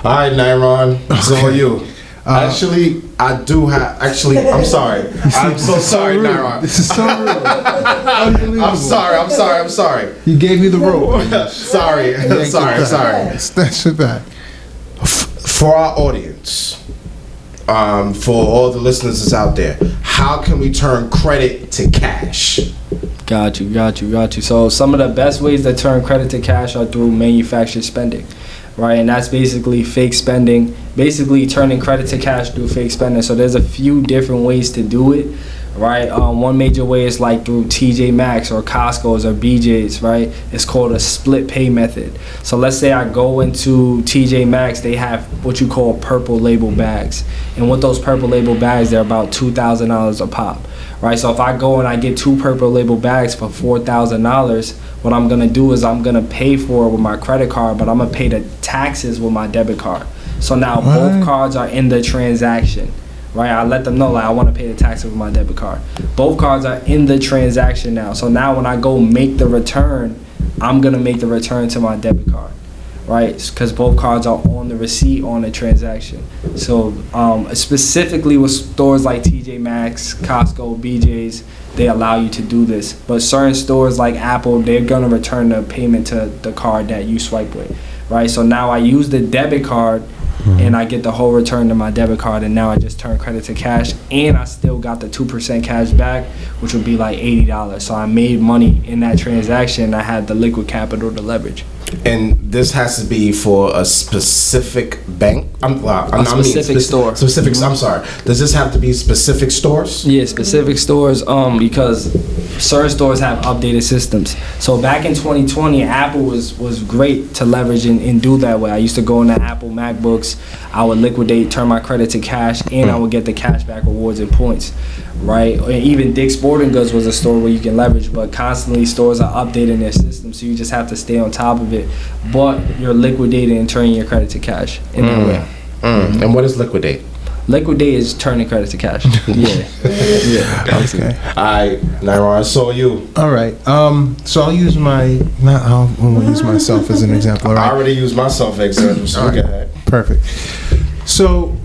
C: All right, Nairon, it's on you. Actually, I do have. Actually, I'm sorry. I'm so sorry, Nairon.
F: This is so rude. Unbelievable.
C: I'm sorry.
F: You gave me the rope.
C: sorry.
F: Snatch it back.
C: For our audience, for all the listeners that's out there, how can we turn credit to cash?
A: Got you. So some of the best ways to turn credit to cash are through manufactured spending, right? And that's basically fake spending, basically turning credit to cash through fake spending. So there's a few different ways to do it, right? One major way is like through TJ Maxx or Costco's or BJ's, right? It's called a split pay method. So let's say I go into TJ Maxx, they have what you call purple label bags. And with those purple label bags, they're about $2,000 a pop, right? So if I go and I get 2 purple label bags for $4,000, what I'm gonna do is I'm gonna pay for it with my credit card, but I'm gonna pay the taxes with my debit card. So now both cards are in the transaction, right? I let them know, like, I want to pay the taxes with my debit card. Both cards are in the transaction now. So now when I go make the return, I'm gonna make the return to my debit card, right? Because both cards are on the receipt on the transaction. So specifically with stores like TJ Maxx, Costco, BJ's, they allow you to do this. But certain stores like Apple, they're gonna return the payment to the card that you swipe with, right? So now I use the debit card and I get the whole return to my debit card, and now I just turn credit to cash, and I still got the 2% cash back, which would be like $80. So I made money in that transaction. I had the liquid capital to leverage.
C: And this has to be for a specific bank?
A: Specific store.
C: Specific, I'm sorry. Does this have to be specific stores?
A: Yeah, specific stores, because certain stores have updated systems. So back in 2020, Apple was great to leverage and do that way. I used to go into Apple MacBooks, I would liquidate, turn my credit to cash, and I would get the cashback rewards and points, right? And even Dick's Sporting Goods was a store where you can leverage, but constantly stores are updating their system, so you just have to stay on top of it. But you're liquidating and turning your credit to cash in that way.
C: And what is liquidate?
A: Liquidate is turning credit to cash. Yeah.
F: Okay.
C: All right, Nairon, so you.
F: All right. So I'll use I'll use myself as an example. All
C: I
F: right.
C: already used myself as example, so
F: All
C: go
F: right.
C: ahead.
F: Perfect. So,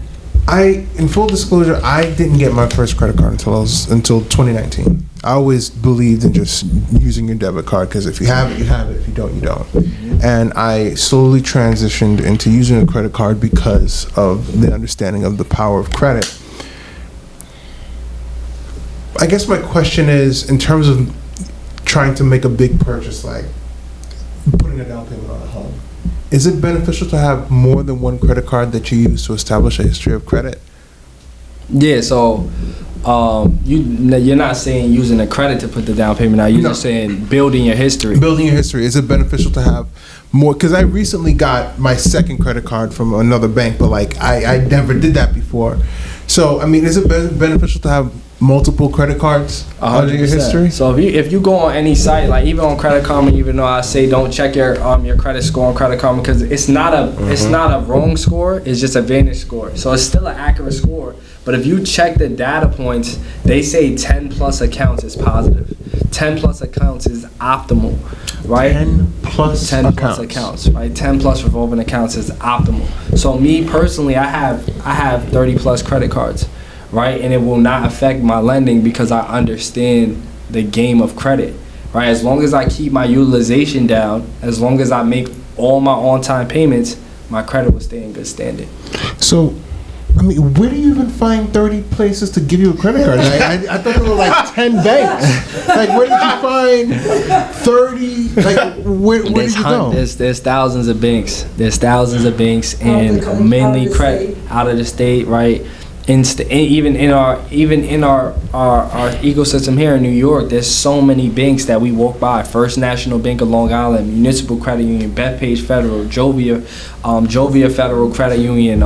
F: in full disclosure, I didn't get my first credit card until 2019. I always believed in just using your debit card because if you have it, you have it. If you don't, you don't. And I slowly transitioned into using a credit card because of the understanding of the power of credit. I guess my question is, in terms of trying to make a big purchase, like putting a down payment on a home, is it beneficial to have more than one credit card that you use to establish a history of credit?
A: Yeah, so you're not saying using a credit to put the down payment out. You're just saying building your history.
F: Building your history. Is it beneficial to have more? Because I recently got my second credit card from another bank, but like I never did that before. So, I mean, is it beneficial to have multiple credit cards under your
A: 100%.
F: history?
A: So if you go on any site, like even on Credit Karma, even though I say don't check your credit score on Credit Karma because it's not a wrong score, it's just a Vantage score. So it's still an accurate score. But if you check the data points, they say 10 plus accounts is positive. 10 plus accounts is optimal, right?
F: 10 plus
A: accounts, right? 10 plus revolving accounts is optimal. So me personally, I have 30 plus credit cards, right? And it will not affect my lending because I understand the game of credit, right? As long as I keep my utilization down, as long as I make all my on-time payments, my credit will stay in good standing.
F: So, I mean, where do you even find 30 places to give you a credit card? I thought there were like 10 banks. Like, where did you find 30? Like, where did you go?
A: There's thousands of banks. There's thousands of banks and mainly credit out of the state, right? Even in our ecosystem here in New York, there's so many banks that we walk by. First National Bank of Long Island, Municipal Credit Union, Bethpage Federal, Jovia Federal Credit Union,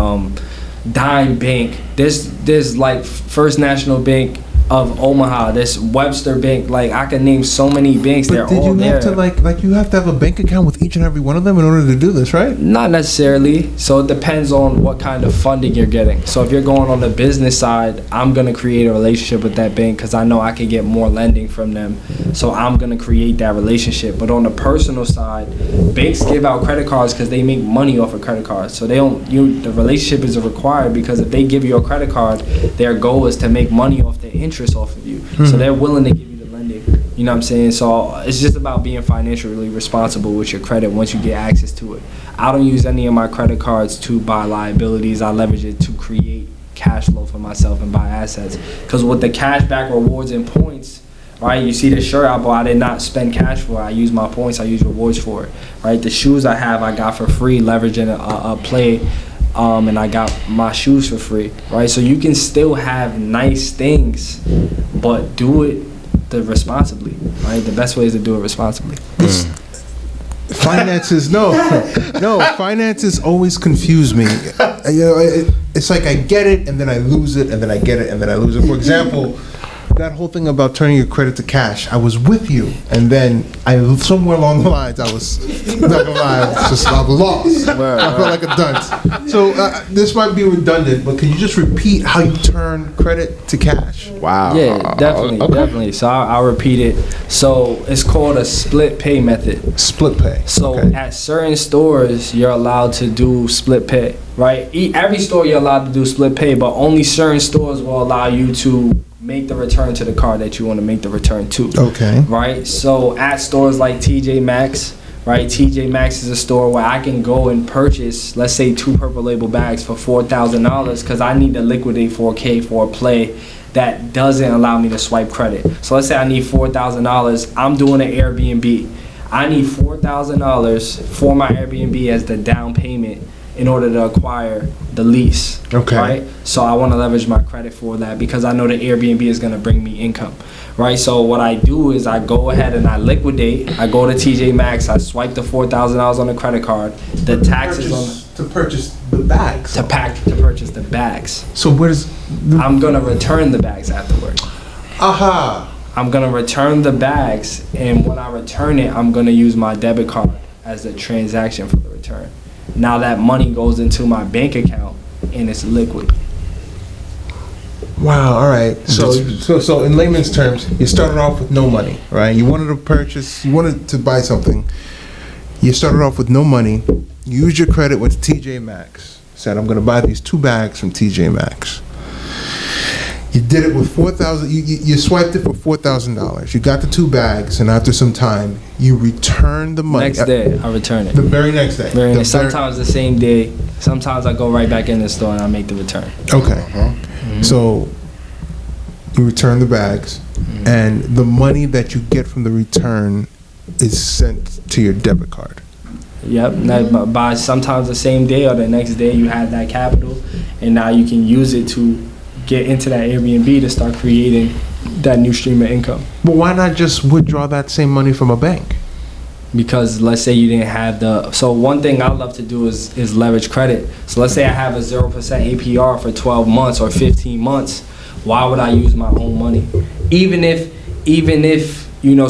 A: Dime Bank. There's like First National Bank of Omaha. There's Webster Bank. Like I can name so many banks.
F: But
A: They're all there.
F: Like you have to have a bank account with each and every one of them in order to do this, right?
A: Not necessarily. So it depends on what kind of funding you're getting. So if you're going on the business side, I'm going to create a relationship with that bank because I know I can get more lending from them. So I'm going to create that relationship. But on the personal side, banks give out credit cards because they make money off of credit cards. So the relationship is required because if they give you a credit card, their goal is to make money off the interest off of you. So they're willing to give you the lending. You know what I'm saying? So it's just about being financially responsible with your credit once you get access to it. I don't use any of my credit cards to buy liabilities. I leverage it to create cash flow for myself and buy assets. Because with the cash back rewards and points, right? You see the shirt I bought, I did not spend cash for it. I use my points, I use rewards for it, right? The shoes I have, I got for free, leveraging a play. And I got my shoes for free, right? So you can still have nice things, but do it responsibly, right? The best way is to do it responsibly.
F: Finances, finances always confuse me. It's like I get it and then I lose it and then I get it and then I lose it. For example, that whole thing about turning your credit to cash, I was with you, and then somewhere along the lines, I was not gonna lie, I was lost. I felt like a dunce. So this might be redundant, but can you just repeat how you turn credit to cash?
C: Wow.
A: Yeah, definitely. So I'll repeat it. So it's called a split pay method.
F: Split pay.
A: So at certain stores, you're allowed to do split pay, right? Every store you're allowed to do split pay, but only certain stores will allow you to make the return to the card that you want to make the return to. Okay. Right? So at stores like TJ Maxx, right? TJ Maxx is a store where I can go and purchase, let's say, 2 Purple Label bags for $4,000 because I need to liquidate $4K for a play that doesn't allow me to swipe credit. So let's say I need $4,000. I'm doing an Airbnb. I need $4,000 for my Airbnb as the down payment in order to acquire the lease. Okay. Right? So I want to leverage my credit for that because I know the Airbnb is going to bring me income. Right? So what I do is I go ahead and I liquidate. I go to TJ Maxx. I swipe the $4,000 on the credit card. The taxes on
F: to purchase the bags.
A: To purchase the bags.
F: So where's
A: I'm going to return the bags afterwards.
F: Aha.
A: I'm going to return the bags, and when I return it, I'm going to use my debit card as the transaction for the return. Now that money goes into my bank account and it's liquid.
F: Wow, all right. So in layman's terms, you started off with no money, right? You wanted to buy something. You started off with no money. You used your credit with TJ Maxx. Said, I'm going to buy these 2 bags from TJ Maxx. You did it with $4,000. You swiped it for $4,000. You got the 2 bags, and after some time, you returned the money.
A: Next day, I return it.
F: The very next day.
A: Sometimes the same day. Sometimes I go right back in the store and I make the return.
F: Okay. So you return the bags, and the money that you get from the return is sent to your debit card.
A: Yep. By sometimes the same day or the next day, you have that capital, and now you can use it to get into that Airbnb to start creating that new stream of income.
F: But why not just withdraw that same money from a bank?
A: Because let's say you didn't have so one thing I love to do is leverage credit. So let's say I have a 0% APR for 12 months or 15 months. Why would I use my own money? Even if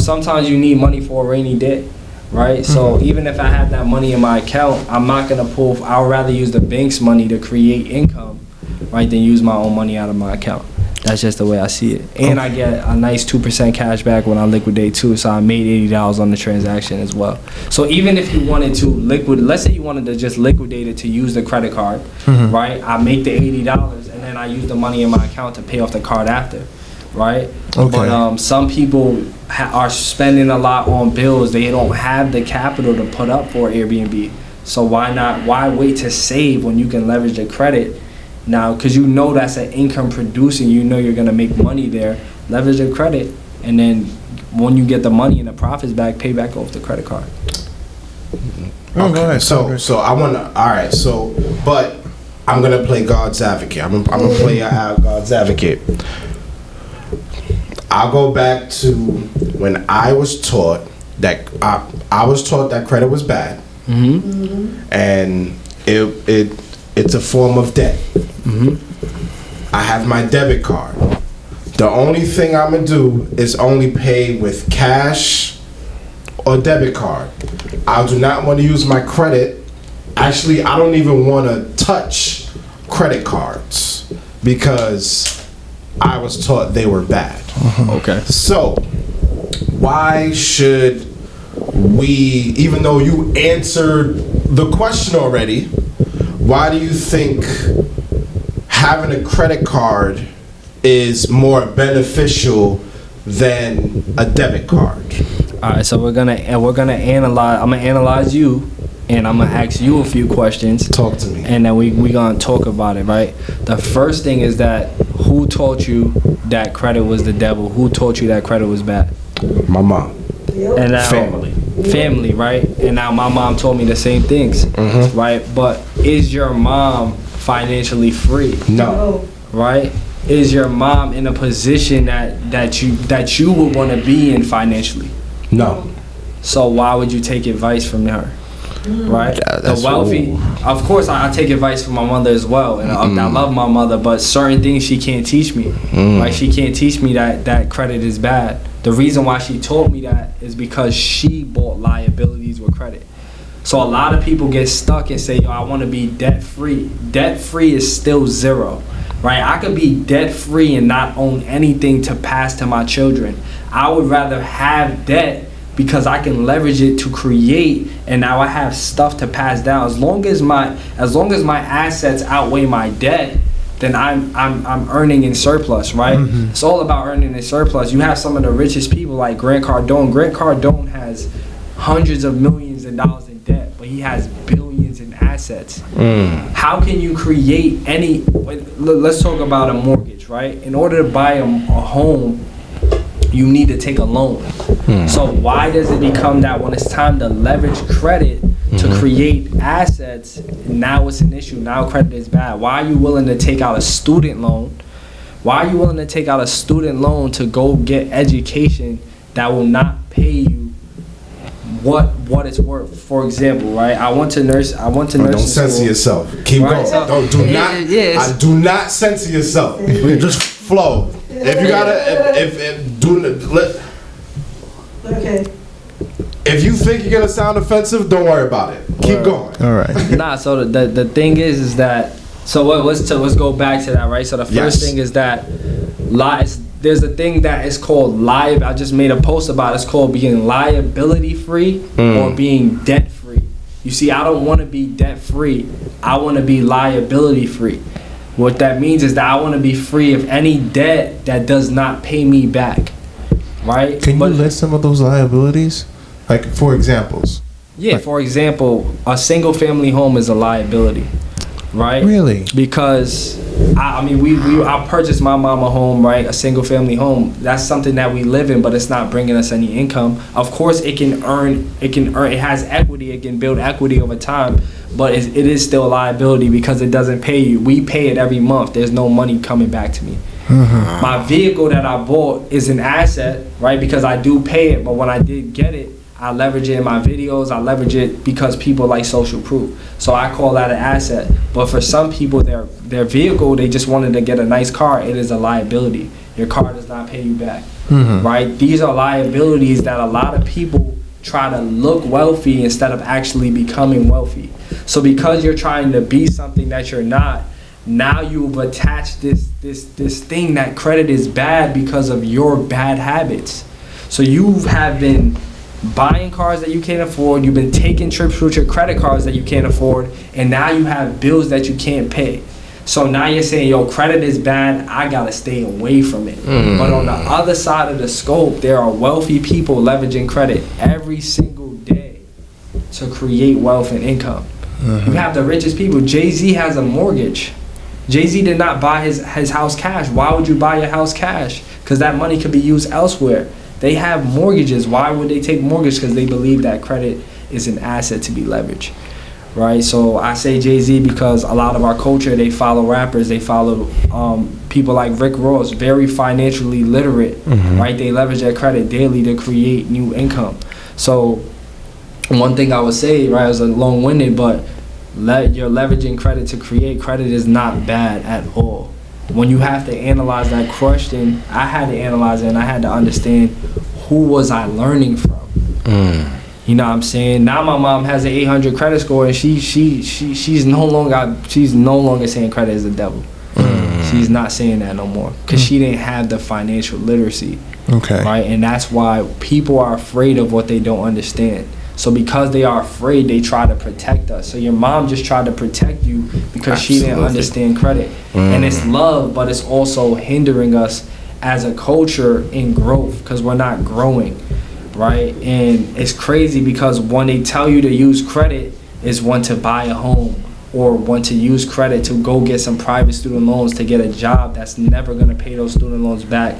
A: sometimes you need money for a rainy day, right? So even if I have that money in my account, I'm not gonna I would rather use the bank's money to create income, right, than use my own money out of my account. That's just the way I see it. And I get a nice 2% cash back when I liquidate too, so I made $80 on the transaction as well. So even if you wanted to let's say you wanted to just liquidate it to use the credit card, right? I make the $80 and then I use the money in my account to pay off the card after, right?
F: Okay.
A: But some people are spending a lot on bills. They don't have the capital to put up for Airbnb. So why wait to save when you can leverage the credit? Now, because that's an income producing, you're going to make money there, leverage your credit, and then when you get the money and the profits back, pay back off the credit card.
C: Okay, so I want to, all right, but I'm going to play God's advocate. I'm going to play God's advocate. I'll go back to when I was taught that, I was taught that credit was bad, and it's a form of debt. I have my debit card. The only thing I'm gonna do is only pay with cash or debit card. I do not want to use my credit. Actually, I don't even want to touch credit cards because I was taught they were bad.
A: Okay.
C: So, why should we, even though you answered the question already, why do you think having a credit card is more beneficial than a debit card?
A: All right, so we're gonna analyze. I'm gonna analyze you, and I'm gonna ask you a few questions.
C: Talk to me.
A: And then we gonna talk about it, right? The first thing is that who taught you that credit was the devil? Who taught you that credit was bad?
C: My mom.
A: And now, family, right? And now my mom told me the same things, right? But is your mom financially free?
C: No.
A: Right? Is your mom in a position that you would want to be in financially?
C: No.
A: So why would you take advice from her? Right? The wealthy, of course, I take advice from my mother as well, and I love my mother, but certain things she can't teach me. Right? She can't teach me that credit is bad. The reason why she told me that is because she bought liabilities with credit. So a lot of people get stuck and say, yo, I want to be debt free. Debt free is still zero, right? I could be debt free and not own anything to pass to my children. I would rather have debt because I can leverage it to create, and now I have stuff to pass down. As long as my assets outweigh my debt, then I'm earning in surplus, right? It's all about earning in surplus. You have some of the richest people like Grant Cardone. Grant Cardone has hundreds of millions of dollars in debt, but he has billions in assets. How can you create let's talk about a mortgage, right? In order to buy a home, you need to take a loan. So why does it become that when it's time to leverage credit to create assets, now it's an issue, now credit is bad? Why are you willing to take out a student loan? Why are you willing to take out a student loan to go get education that will not pay you what it's worth? For example, right? I went to nursing
C: Don't censor yourself. Keep going.
A: So,
C: I do not censor yourself. Just flow. If you gotta,
G: Okay.
C: if you think you're gonna sound offensive, don't worry about it. Keep going.
F: All right.
A: Nah, so the thing is that So let's go back to that, right? So the first thing is that there's a thing that is called I just made a post about it. It's called being liability free or being debt free. You see, I don't want to be debt free. I want to be liability free. What that means is that I want to be free of any debt that does not pay me back, right?
F: Can you list some of those liabilities? Like, for examples?
A: Yeah, for example, a single family home is a liability, right?
F: Really?
A: Because I purchased my mama home, right? A single family home. That's something that we live in, but it's not bringing us any income. Of course, it has equity, it can build equity over time, but it is still a liability because it doesn't pay you. We pay it every month. There's no money coming back to me. My vehicle that I bought is an asset, right? Because I do pay it, but when I did get it, I leverage it in my videos. I leverage it because people like social proof. So I call that an asset. But for some people, their vehicle, they just wanted to get a nice car. It is a liability. Your car does not pay you back, right? These are liabilities that a lot of people try to look wealthy instead of actually becoming wealthy. So because you're trying to be something that you're not, now you've attached this thing that credit is bad because of your bad habits. So you have been buying cars that you can't afford, you've been taking trips with your credit cards that you can't afford, and now you have bills that you can't pay. So now you're saying, yo, credit is bad, I gotta stay away from it. But on the other side of the scope, there are wealthy people leveraging credit every single day to create wealth and income. You have the richest people. Jay-Z has a mortgage. Jay-Z did not buy his house cash. Why would you buy your house cash? Because that money could be used elsewhere. They have mortgages. Why would they take mortgage? Because they believe that credit is an asset to be leveraged, right? So I say Jay-Z because a lot of our culture, they follow rappers, they follow people like Rick Ross, very financially literate, right? They leverage their credit daily to create new income. So one thing I would say, right, is long-winded, but you're leveraging credit to create. Credit is not bad at all. When you have to analyze that question, I had to analyze it and I had to understand who was I learning from. You know what I'm saying? Now my mom has an 800 credit score and she's no longer saying credit is the devil. She's not saying that no more because she didn't have the financial literacy. Okay. Right? And that's why people are afraid of what they don't understand. So because they are afraid, they try to protect us. So your mom just tried to protect you because she didn't understand credit. And it's love, but it's also hindering us as a culture in growth because we're not growing, right? And it's crazy because when they tell you to use credit is when to buy a home or when to use credit to go get some private student loans to get a job that's never going to pay those student loans back.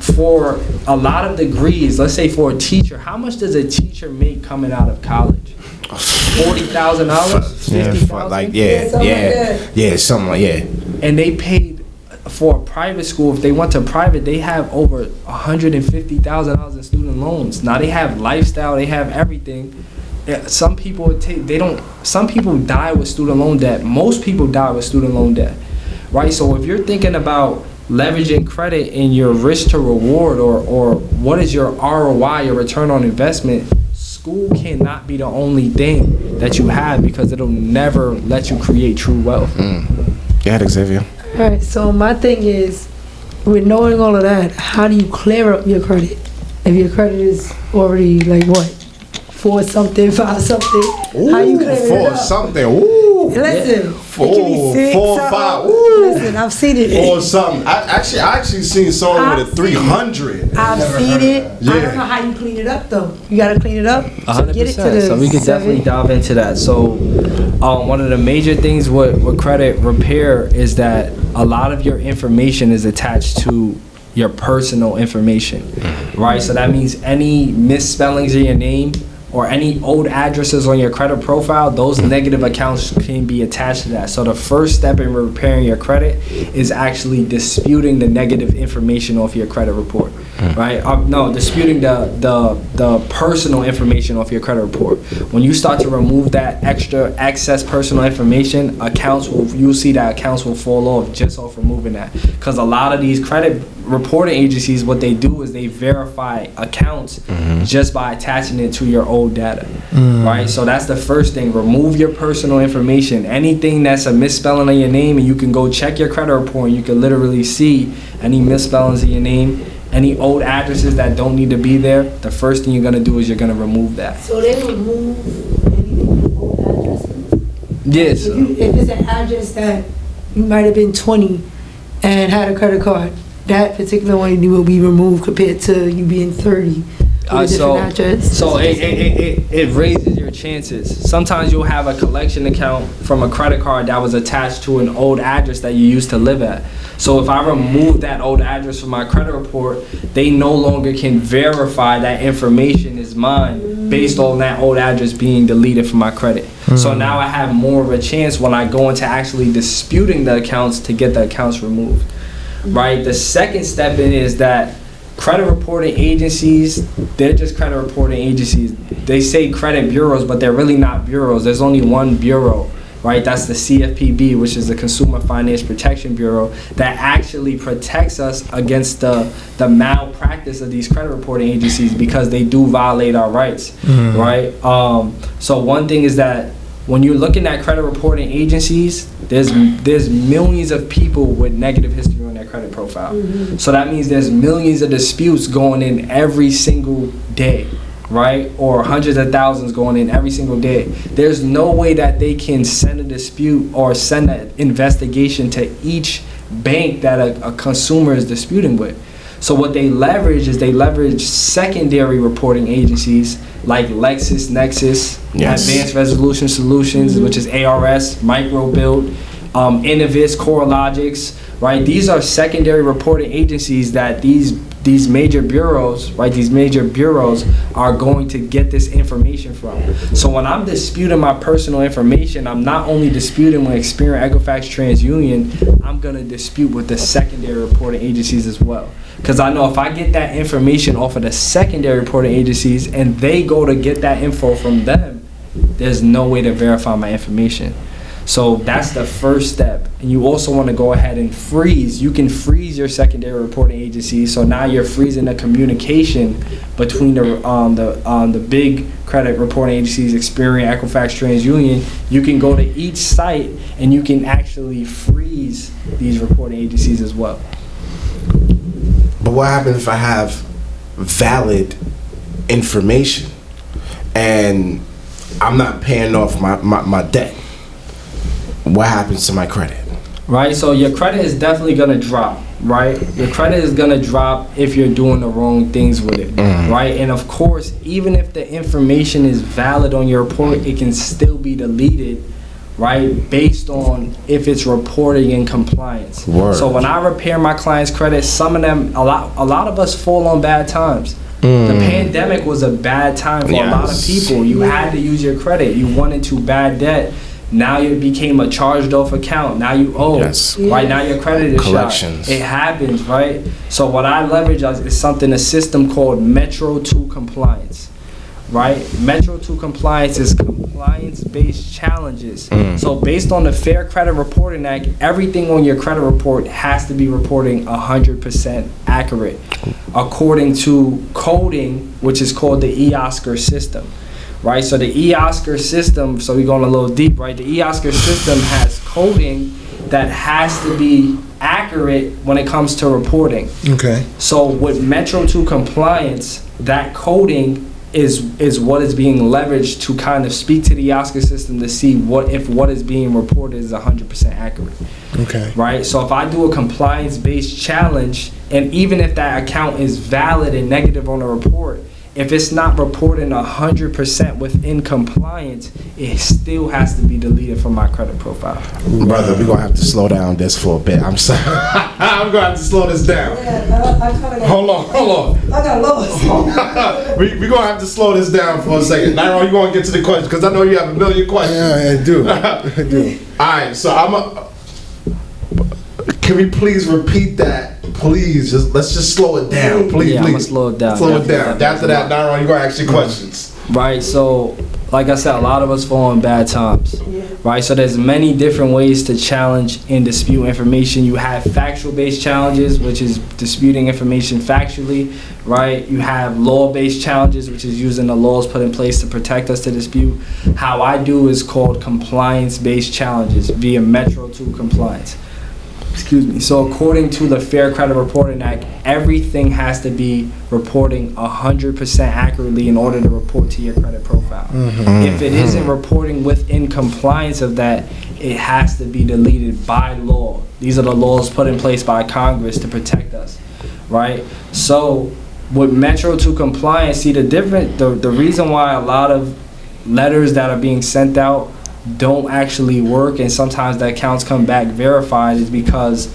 A: For a lot of degrees, let's say for a teacher, how much does a teacher make coming out of college? $40,000, $50,000.
C: Something.
A: And they paid for a private school. If they went to private, they have over $150,000 in student loans. Now they have lifestyle, they have everything. Some people Some people die with student loan debt. Most people die with student loan debt, right? So if you're thinking about leveraging credit in your risk to reward or what is your ROI, your return on investment, school cannot be the only thing that you have because it'll never let you create true wealth.
C: Yeah, Xavier.
G: All right, so my thing is, with knowing all of that, how do you clear up your credit? If your credit is already like what? 4 something, 5 something.
C: Ooh,
G: how you clear it up?
C: 4 something. Ooh.
G: Listen,
C: 4, 5. Ooh.
G: Listen, I've seen it.
C: 4 something. I actually seen someone with a 300.
G: I've seen it.
C: Yeah.
G: I don't know how you clean it up though. You gotta clean it up.
A: 100%.
G: Get it to the
A: So we could definitely dive into that. So one of the major things with credit repair is that a lot of your information is attached to your personal information, right? So that means any misspellings in your name or any old addresses on your credit profile, those negative accounts can be attached to that. So the first step in repairing your credit is actually disputing the negative information off your credit report, right? No, disputing the personal information off your credit report. When you start to remove that excess personal information, you'll see that accounts will fall off just off removing that. Because a lot of these credit reporting agencies, what they do is they verify accounts just by attaching it to your old data, right? So that's the first thing. Remove your personal information. Anything that's a misspelling of your name, and you can go check your credit report, and you can literally see any misspellings of your name, any old addresses that don't need to be there. The first thing you're going to do is you're going to remove that.
G: So they remove anything from old addresses?
A: Yes.
G: If it's an address that you might have been 20 and had a credit card, that particular one will be removed compared to you being 30 with a different address.
A: So it raises your chances. Sometimes you'll have a collection account from a credit card that was attached to an old address that you used to live at. So if I remove that old address from my credit report, they no longer can verify that information is mine based on that old address being deleted from my credit. So now I have more of a chance when I go into actually disputing the accounts to get the accounts removed. Right? The second step in is that credit reporting agencies, they're just credit reporting agencies. They say credit bureaus, but they're really not bureaus. There's only one bureau, right? That's the CFPB, which is the Consumer Finance Protection Bureau, that actually protects us against the malpractice of these credit reporting agencies because they do violate our rights, right? So one thing is that when you're looking at credit reporting agencies, there's millions of people with negative history on their credit profile. So that means there's millions of disputes going in every single day, right? Or hundreds of thousands going in every single day. There's no way that they can send a dispute or send an investigation to each bank that a consumer is disputing with. So what they leverage is they leverage secondary reporting agencies like LexisNexis, Advanced Resolution Solutions, which is ARS, MicroBuild, Innovis, CoreLogics, right? These are secondary reporting agencies that these major bureaus, right? These major bureaus are going to get this information from. So when I'm disputing my personal information, I'm not only disputing with Experian, Equifax, TransUnion, I'm gonna dispute with the secondary reporting agencies as well. Because I know if I get that information off of the secondary reporting agencies and they go to get that info from them, there's no way to verify my information. So that's the first step. And you also want to go ahead and freeze. You can freeze your secondary reporting agencies. So now you're freezing the communication between the big credit reporting agencies, Experian, Equifax, TransUnion. You can go to each site and you can actually freeze these reporting agencies as well.
C: But what happens if I have valid information and I'm not paying off my debt? What happens to my credit?
A: Right, so your credit is definitely gonna drop, right? Your credit is gonna drop if you're doing the wrong things with it, right? And of course, even if the information is valid on your report, it can still be deleted, right? Based on if it's reporting in compliance.
C: Word.
A: So when I repair my client's credit, some of them, a lot of us fall on bad times. The pandemic was a bad time for a lot of people. You had to use your credit. You went into bad debt. Now it became a charged off account. Now you owe. Right now your credit is
C: collections.
A: Shot. It happens, right? So what I leverage is a system called Metro 2 Compliance. Right? Metro 2 Compliance is compliance-based challenges. So based on the Fair Credit Reporting Act, everything on your credit report has to be reporting 100% accurate according to coding, which is called the eOscar system. Right, so the eOscar system, so we're going a little deep, right? The eOscar system has coding that has to be accurate when it comes to reporting.
F: Okay.
A: So with Metro 2 Compliance, that coding is what is being leveraged to kind of speak to the eOscar system to see what is being reported is 100% accurate.
F: Okay.
A: Right, so if I do a compliance-based challenge, and even if that account is valid and negative on the report, if it's not reporting 100% within compliance, it still has to be deleted from my credit profile.
C: Brother, we're going to have to slow down this for a bit. I'm sorry. I'm going to have to slow this down. Hold on.
G: I got lost.
C: We're going to have to slow this down for a second. Now, you want to get to the questions because I know you have a million questions.
F: Yeah, I do. I do.
C: All right, so can we please repeat that? Please, let's just slow it down. Please,
A: yeah,
C: please.
A: I'm gonna slow it down.
C: Slow it down. After that, Naron, you're going to ask your questions.
A: Right, so like I said, a lot of us fall in bad times, right? So there's many different ways to challenge and dispute information. You have factual-based challenges, which is disputing information factually, right? You have law-based challenges, which is using the laws put in place to protect us to dispute. How I do is called compliance-based challenges via Metro 2 compliance. Excuse me. So according to the Fair Credit Reporting Act, everything has to be reporting 100% accurately in order to report to your credit profile. If it isn't reporting within compliance of that, it has to be deleted by law. These are the laws put in place by Congress to protect us, right? So with Metro 2 compliance, see the reason why a lot of letters that are being sent out don't actually work and sometimes the accounts come back verified is because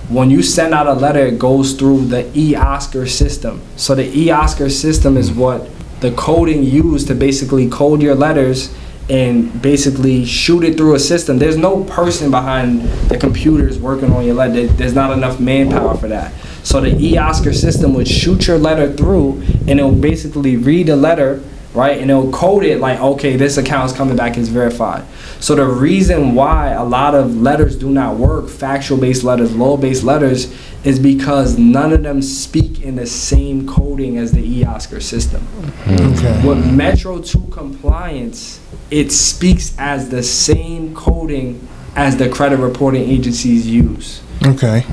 A: when you send out a letter, it goes through the e-Oscar system. So the e-Oscar system is what the coding used to basically code your letters and basically shoot it through a system. There's no person behind the computers working on your letter. There's not enough manpower for that. So the e-Oscar system would shoot your letter through and it'll basically read the letter, right? And it'll code it like, okay, this account is coming back as verified. So the reason why a lot of letters do not work, factual-based letters, law-based letters, is because none of them speak in the same coding as the e-Oscar system.
F: Okay.
A: With Metro 2 compliance, it speaks as the same coding as the credit reporting agencies use.
F: Okay.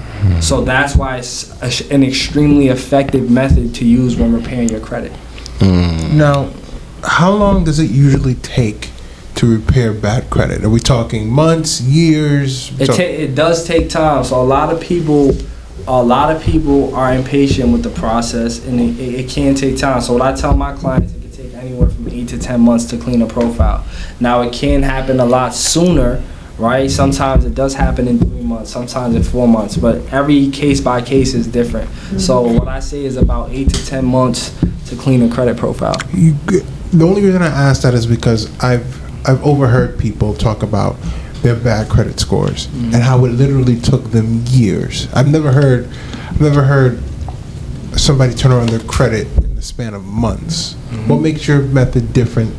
A: So that's why it's an extremely effective method to use when repairing your credit.
F: Now, how long does it usually take to repair bad credit? Are we talking months, years?
A: It does take time. So a lot of people are impatient with the process, and it can take time. So what I tell my clients, it can take anywhere from 8 to 10 months to clean a profile. Now it can happen a lot sooner, right? Sometimes it does happen in 3 months, sometimes in 4 months, but every case by case is different. So what I say is about 8 to 10 months to clean a credit profile.
F: The only reason I ask that is because I've overheard people talk about their bad credit scores and how it literally took them years. I've never heard somebody turn around their credit in the span of months. What makes your method different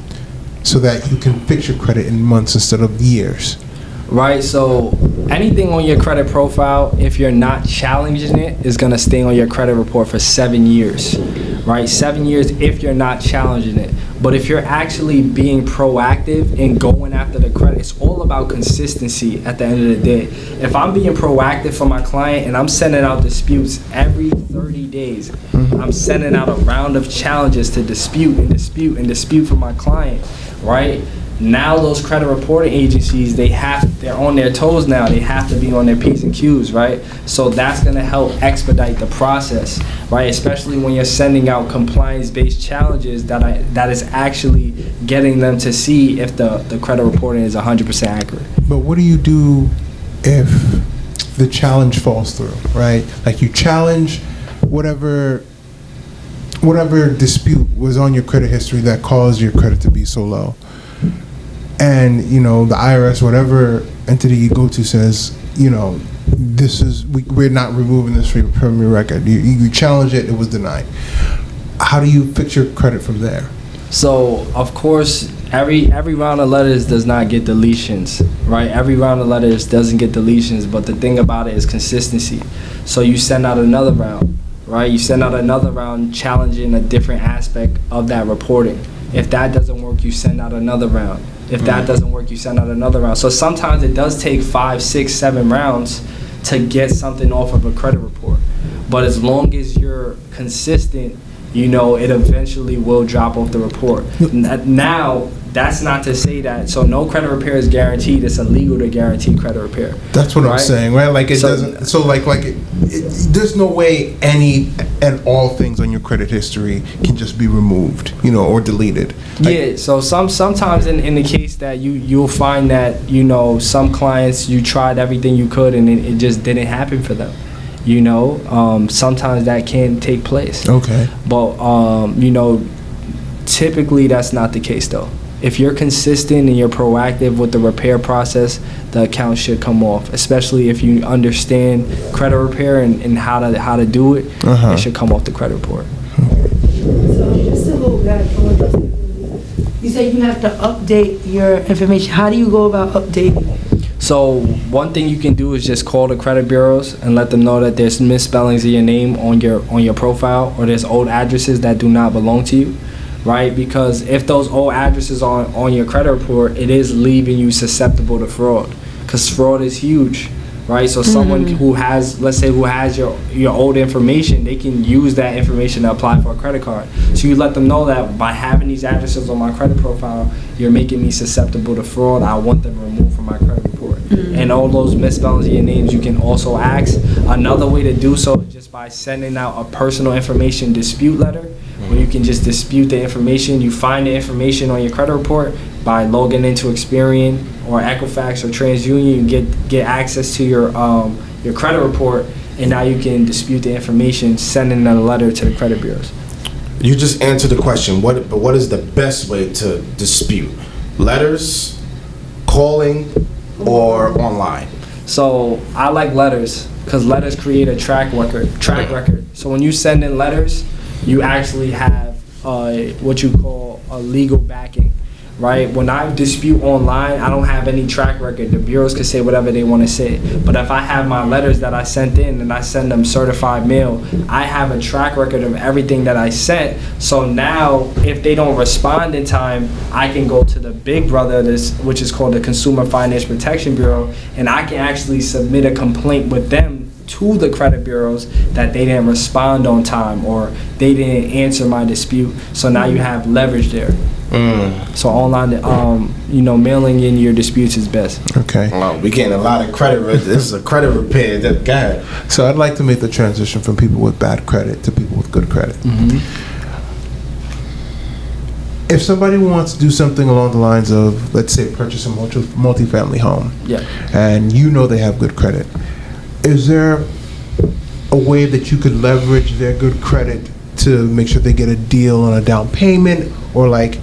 F: so that you can fix your credit in months instead of years?
A: Right, so anything on your credit profile, if you're not challenging it, is gonna stay on your credit report for 7 years, right? 7 years if you're not challenging it. But if you're actually being proactive and going after the credit, it's all about consistency at the end of the day. If I'm being proactive for my client and I'm sending out disputes every 30 days, I'm sending out a round of challenges to dispute and dispute and dispute for my client, right? Now those credit reporting agencies, they're on their toes now. They have to be on their P's and Q's, right? So that's gonna help expedite the process, right? Especially when you're sending out compliance-based challenges that is actually getting them to see if the credit reporting is 100% accurate.
F: But what do you do if the challenge falls through, right? Like you challenge whatever dispute was on your credit history that caused your credit to be so low. And, you know, the IRS, whatever entity you go to says, you know, we're not removing this from your record. You challenge it, it was denied. How do you fix your credit from there?
A: So, of course, every round of letters does not get deletions, right? Every round of letters doesn't get deletions, but the thing about it is consistency. So you send out another round, right? You send out another round challenging a different aspect of that reporting. If that doesn't work, you send out another round. If that doesn't work, you send out another round. So sometimes it does take 5, 6, 7 rounds to get something off of a credit report. But as long as you're consistent, you know, it eventually will drop off the report. Now, that's not to say that, so no credit repair is guaranteed. It's illegal to guarantee credit repair.
F: That's what I'm saying, right? Like it doesn't, so like there's no way any and all things on your credit history can just be removed, you know, or deleted.
A: Yeah, so sometimes in the case that you'll find that, you know, some clients, you tried everything you could and it just didn't happen for them. You know, sometimes that can take place.
F: Okay.
A: But, you know, typically that's not the case though. If you're consistent and you're proactive with the repair process, the account should come off. Especially if you understand credit repair and how to do it, it should come off the credit report.
G: So just to go back on what You say you have to update your information. How do you go about updating?
A: So one thing you can do is just call the credit bureaus and let them know that there's misspellings of your name on your profile, or there's old addresses that do not belong to you, right? Because if those old addresses are on your credit report, it is leaving you susceptible to fraud, because fraud is huge, right? So someone who has, let's say, who has your old information, they can use that information to apply for a credit card. So you let them know that by having these addresses on my credit profile, you're making me susceptible to fraud. I want them removed from my credit report. And all those misspellings of your names, you can also ask. Another way to do so is just by sending out a personal information dispute letter, where you can just dispute the information. You find the information on your credit report by logging into Experian or Equifax or TransUnion. You get access to your credit report, and now you can dispute the information, sending a letter to the credit bureaus.
C: You just answered the question. What is the best way to dispute? Letters, calling, or online?
A: So I like letters, because letters create a track record. So when you send in letters, you actually have what you call a legal backing, right? When I dispute online, I don't have any track record. The bureaus can say whatever they want to say. But if I have my letters that I sent in and I send them certified mail, I have a track record of everything that I sent. So now, if they don't respond in time, I can go to the big brother, which is called the Consumer Finance Protection Bureau, and I can actually submit a complaint with them to the credit bureaus that they didn't respond on time or they didn't answer my dispute. So now you have leverage there. So online, mailing in your disputes is best.
F: Okay.
C: Oh, we getting a lot of credit. This is a credit repair. Go ahead.
F: So I'd like to make the transition from people with bad credit to people with good credit. If somebody wants to do something along the lines of, let's say, purchase a multifamily home, and you know they have good credit, is there a way that you could leverage their good credit to make sure they get a deal on a down payment? Or like,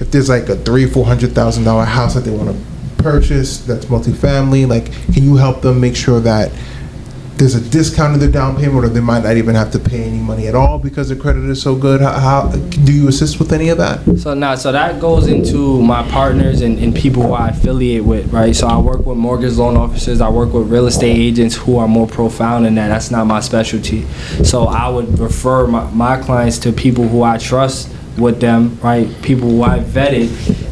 F: if there's like a $300,000-$400,000 house that they want to purchase that's multifamily, like, can you help them make sure that there's a discount in their down payment, or they might not even have to pay any money at all because their credit is so good? How do you assist with any of that?
A: So that goes into my partners and people who I affiliate with, right? So I work with mortgage loan officers, I work with real estate agents who are more profound in that. That's not my specialty. So I would refer my clients to people who I trust with them, right? People who I vetted,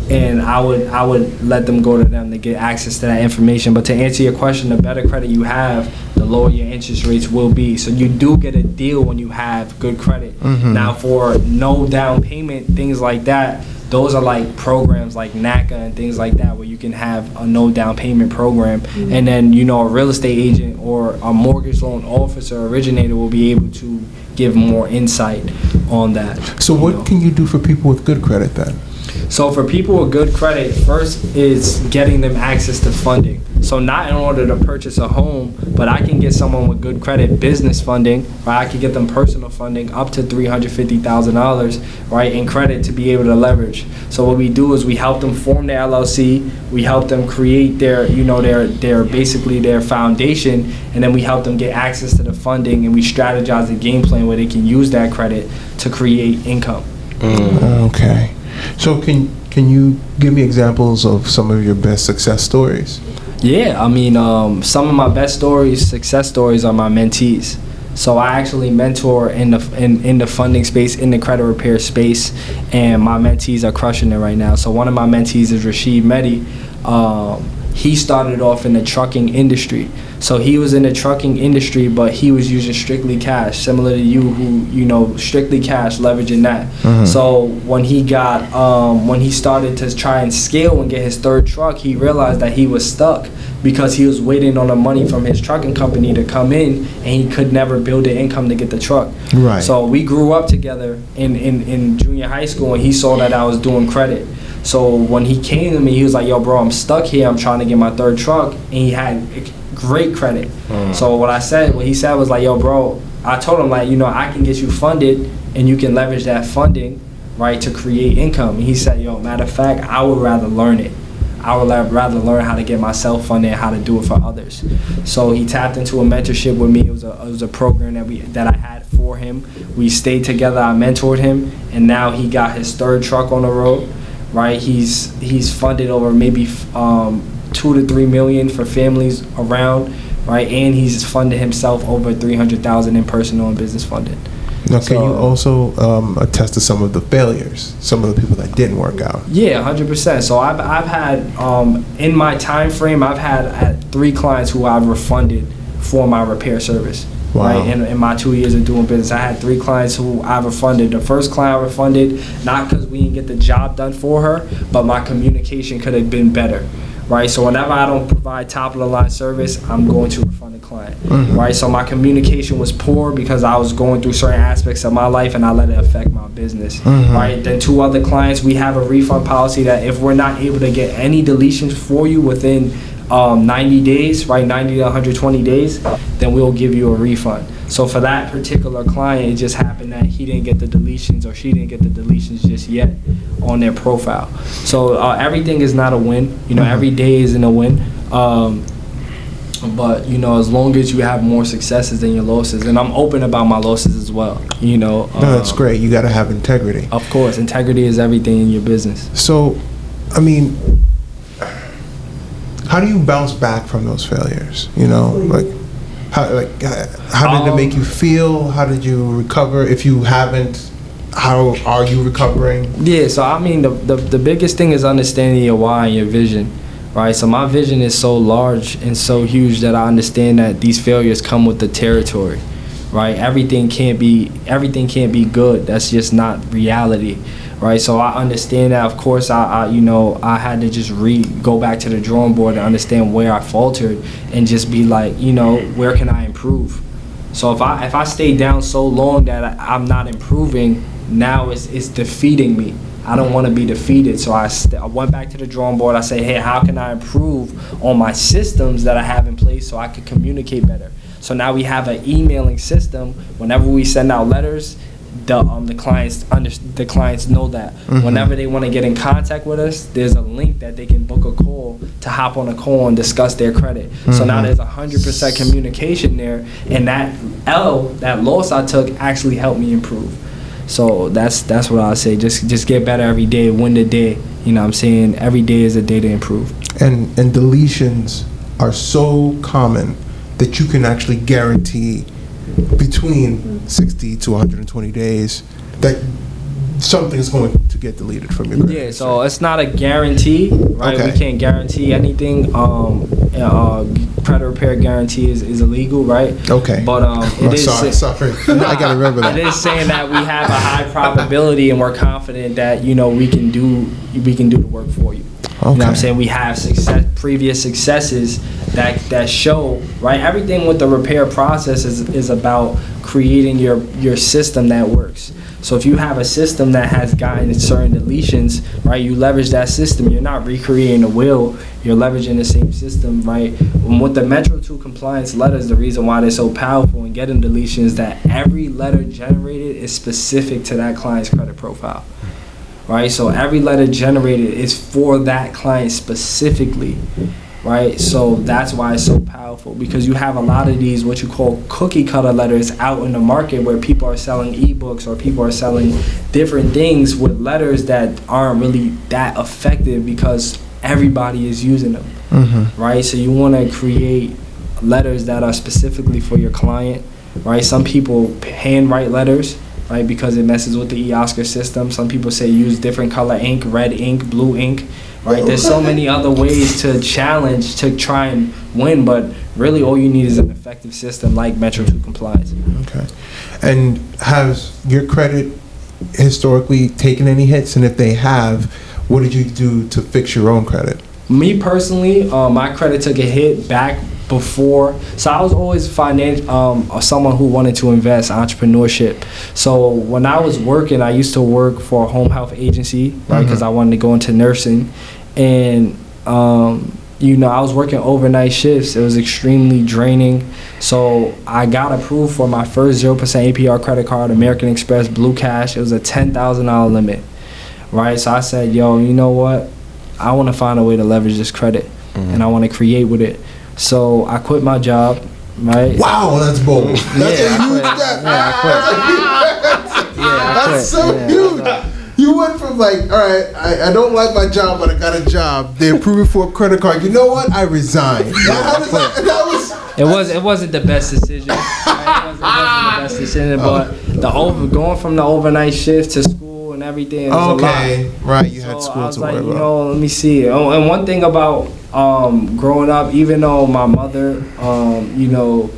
A: and I would let them go to them to get access to that information. But to answer your question, the better credit you have, the lower your interest rates will be. So you do get a deal when you have good credit. Now for no down payment, things like that, those are like programs like NACA and things like that, where you can have a no down payment program. And then, a real estate agent or a mortgage loan officer originator will be able to give more insight on that.
F: So what can you do for people with good credit then?
A: So for people with good credit, first is getting them access to funding. So not in order to purchase a home, but I can get someone with good credit business funding, right? I can get them personal funding up to $350,000, right, in credit to be able to leverage. So what we do is we help them form their LLC, we help them create their basically their foundation, and then we help them get access to the funding, and we strategize a game plan where they can use that credit to create income.
F: Okay. So can you give me examples of some of your best success stories?
A: Yeah, I mean, some of my best success stories are my mentees. So I actually mentor in the funding space, in the credit repair space, and my mentees are crushing it right now. So one of my mentees is Rashid Mehdi. He started off in the trucking industry. So he was in the trucking industry, but he was using strictly cash, similar to you, who, strictly cash, leveraging that. So when he started to try and scale and get his third truck, he realized that he was stuck because he was waiting on the money from his trucking company to come in, and he could never build the income to get the truck.
F: Right.
A: So we grew up together in junior high school, and he saw that I was doing credit. So when he came to me, he was like, yo, bro, I'm stuck here. I'm trying to get my third truck. And he had great credit. So what he said was like, yo, bro, I told him, like, I can get you funded and you can leverage that funding, right, to create income. And he said, yo, matter of fact, I would rather learn it. I would rather learn how to get myself funded and how to do it for others. So he tapped into a mentorship with me. It was a program that I had for him. We stayed together. I mentored him, and now he got his third truck on the road. right? He's funded over maybe 2 to 3 million for families around, right? And he's funded himself over 300,000 in personal and business funding.
F: Now,
A: So,
F: can you also attest to some of the failures, some of the people that didn't work out?
A: Yeah, 100%. So I've had in my time frame, I've had 3 clients who I've refunded for my repair service.
F: Wow.
A: Right, in my 2 years of doing business, I had 3 clients who I refunded. The first client I refunded, not because we didn't get the job done for her, but my communication could have been better. Right, so whenever I don't provide top of the line service, I'm going to refund the client. Right, so my communication was poor because I was going through certain aspects of my life and I let it affect my business. Right, then 2 other clients, we have a refund policy that if we're not able to get any deletions for you within 90 days, right, 90 to 120 days, then we'll give you a refund. So for that particular client, it just happened that he didn't get the deletions or she didn't get the deletions just yet on their profile. So everything is not a win. You know, every day isn't a win. But, you know, as long as you have more successes than your losses, and I'm open about my losses as well, you know.
F: No, that's great. You got to have integrity.
A: Of course, integrity is everything in your business.
F: So, I mean, how do you bounce back from those failures? You know, how did it make you feel? How did you recover? If you haven't, how are you recovering?
A: Yeah, so I mean, the biggest thing is understanding your why and your vision, right? So my vision is so large and so huge that I understand that these failures come with the territory, right? Everything can't be good. That's just not reality. Right, so I understand that. Of course, I had to just go back to the drawing board and understand where I faltered, and just be like, you know, where can I improve? So if I stay down so long that I'm not improving, now it's defeating me. I don't want to be defeated. So I went back to the drawing board. I say, hey, how can I improve on my systems that I have in place so I could communicate better? So now we have an emailing system. Whenever we send out letters, the clients know that whenever they want to get in contact with us, there's a link that they can book a call to hop on a call and discuss their credit. So now there's 100% communication there, and that loss I took actually helped me improve. So that's what I say. Just get better every day, win the day. You know what I'm saying? Every day is a day to improve.
F: And deletions are so common that you can actually guarantee between 60 to 120 days that something's going to get deleted from your credit.
A: Yeah, so it's not a guarantee, right?
F: Okay.
A: We can't guarantee anything. Credit repair guarantee is illegal, right?
F: Okay.
A: But it is.
F: Sorry. I gotta remember that.
A: It is saying that we have a high probability, and we're confident that, you know, we can do the work for you.
F: Okay.
A: You know what I'm saying? We have previous successes that show, right? Everything with the repair process is about creating your system that works. So if you have a system that has gotten certain deletions, right, you leverage that system. You're not recreating the wheel. You're leveraging the same system, right? And with the Metro 2 compliance letters, the reason why they're so powerful in getting deletions is that every letter generated is specific to that client's credit profile, right? So every letter generated is for that client specifically, right? So that's why it's so powerful, because you have a lot of these what you call cookie cutter letters out in the market where people are selling ebooks or people are selling different things with letters that aren't really that effective because everybody is using them, right? So you want to create letters that are specifically for your client, right? Some people handwrite letters, right, because it messes with the e-Oscar system. Some people say use different color ink, red ink, blue ink, right? There's so many other ways to challenge, to try and win, but really all you need is an effective system like Metro 2 compliance.
F: Okay. And has your credit historically taken any hits? And if they have, what did you do to fix your own credit?
A: Me personally, my credit took a hit back before. So I was always someone who wanted to invest, entrepreneurship. So when I was working, I used to work for a home health agency, right? Because I wanted to go into nursing. And, you know, I was working overnight shifts. It was extremely draining. So I got approved for my first 0% APR credit card, American Express Blue Cash. It was a $10,000 limit, right? So I said, yo, you know what? I want to find a way to leverage this credit, and I want to create with it. So I quit my job, right?
F: Wow, that's bold. That's a huge step.
A: I quit.
F: That's so huge. You went from like, all right, I don't like my job, but I got a job. They approve it for a credit card. You know what? I resign.
A: It wasn't the best decision. Right? It wasn't the best decision, but going from the overnight shift to school and everything. Was a lot.
F: Right. You
A: so
F: had school
A: I was
F: to
A: like,
F: worry
A: you
F: about.
A: know, let me see. Oh, and one thing about growing up, even though my mother, you know,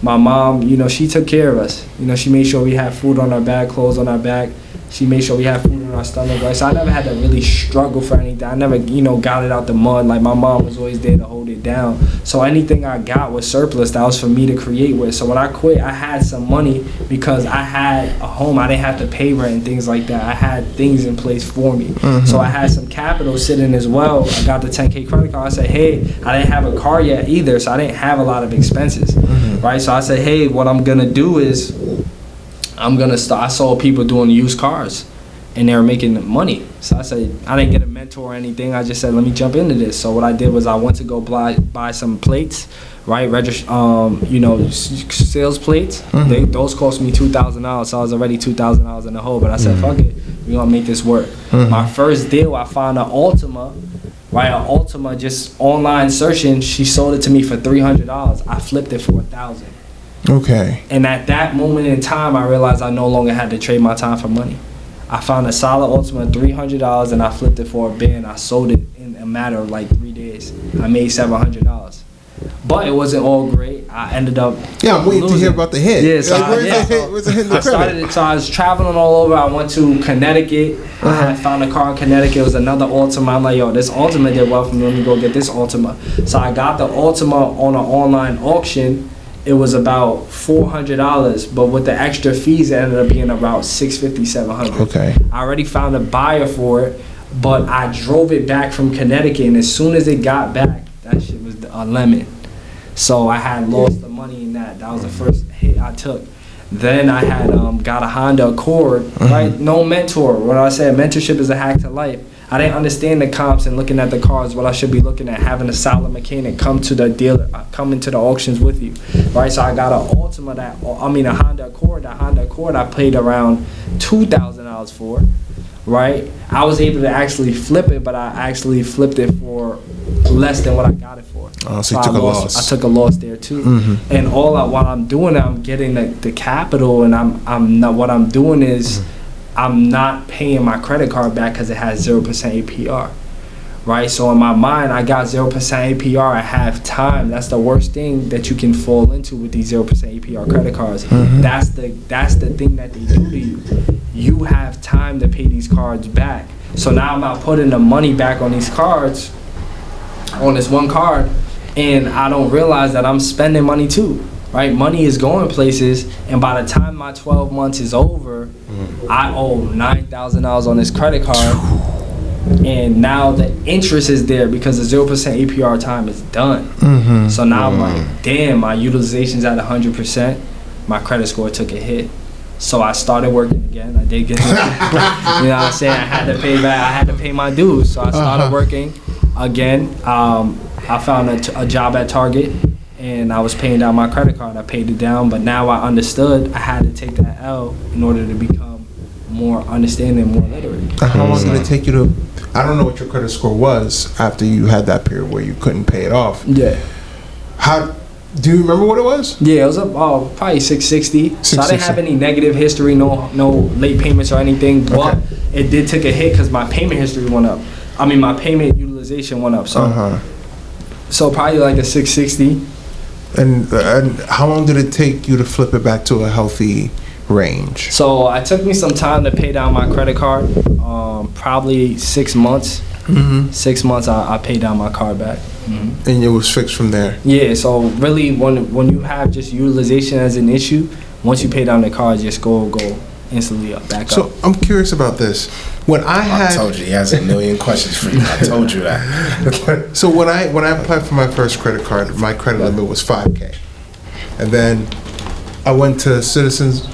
A: my mom, you know, she took care of us. You know, she made sure we had food on our back, clothes on our back. She made sure we had food in our stomach, right? So I never had to really struggle for anything. I never, you know, got it out the mud. Like, my mom was always there to hold it down. So anything I got was surplus. That was for me to create with. So when I quit, I had some money because I had a home. I didn't have to pay rent and things like that. I had things in place for me. So I had some capital sitting as well. I got the 10K credit card. I said, hey, I didn't have a car yet either, so I didn't have a lot of expenses, right? So I said, hey, what I'm going to do is I'm gonna start. I saw people doing used cars, and they were making money. So I said, I didn't get a mentor or anything. I just said, let me jump into this. So what I did was I went to go buy some plates, right? You know, sales plates. Those cost me $2,000. So I was already $2,000 in the hole. But I said, fuck it, we gonna make this work. My first deal, I found an Altima. Right, an Altima, just online searching. She sold it to me for $300. I flipped it for $1,000.
F: Okay.
A: And at that moment in time, I realized I no longer had to trade my time for money. I found a solid Ultimate $300 and I flipped it for a bin. I sold it in a matter of like 3 days. I made $700. But it wasn't all great. I ended up
F: I'm waiting to hear about the hit.
A: Yeah, so
F: where's the hit in the credit?
A: So I was traveling all over. I went to Connecticut. I had found a car in Connecticut. It was another Altima. I'm like, yo, this Altima did well for me. Let me go get this Altima. So I got the Altima on an online auction. It was about $400, but with the extra fees, it ended up being about $650, $700.
F: Okay.
A: I already found a buyer for it, but I drove it back from Connecticut, and as soon as it got back, that shit was a lemon. So I had lost the money in that. That was the first hit I took. Then I had got a Honda Accord, right? No mentor. When I said mentorship is a hack to life, I didn't understand the comps and looking at the cars. What I should be looking at, having a solid mechanic come to the dealer, come into the auctions with you, right? So I got a Honda Accord. That Honda Accord I paid around $2,000 for, right? I was able to actually flip it, but I actually flipped it for less than what I got it for.
F: Oh, so you took a loss.
A: I took a loss there too. And while I'm doing it, I'm getting the capital, and I'm not. What I'm doing is I'm not paying my credit card back because it has 0% APR, right? So in my mind, I got 0% APR. I have time. That's the worst thing that you can fall into with these 0% APR credit cards. That's the thing that they do to you. You have time to pay these cards back. So now I'm not putting the money back on these cards, on this one card, and I don't realize that I'm spending money too. Right, money is going places, and by the time my 12 months is over, I owe $9,000 on this credit card, and now the interest is there because the 0% APR time is done. So now I'm like, damn, my utilization's at 100%. My credit score took a hit, so I started working again. I did get, you know what I'm saying? I had to pay back. I had to pay my dues, so I started working again. I found a job at Target. And I was paying down my credit card. I paid it down, but now I understood I had to take that L in order to become more understanding, more literate.
F: How long did it take you to? I don't know what your credit score was after you had that period where you couldn't pay it off.
A: Yeah.
F: How? Do you remember what it was?
A: Yeah, it was probably 660. So I didn't have any negative history, no late payments or anything. But it did take a hit because my payment history went up. I mean, my payment utilization went up. So, so probably like a 660.
F: And how long did it take you to flip it back to a healthy range?
A: So it took me some time to pay down my credit card. Probably 6 months. 6 months I paid down my card back.
F: And it was fixed from there?
A: Yeah, so really when you have just utilization as an issue, once you pay down the card, just go instantly back up.
F: So I'm curious about this. When I
C: told you he has a million questions for you. I told you that.
F: So when I applied for my first credit card, my credit limit was $5K, and then I went to Citizens.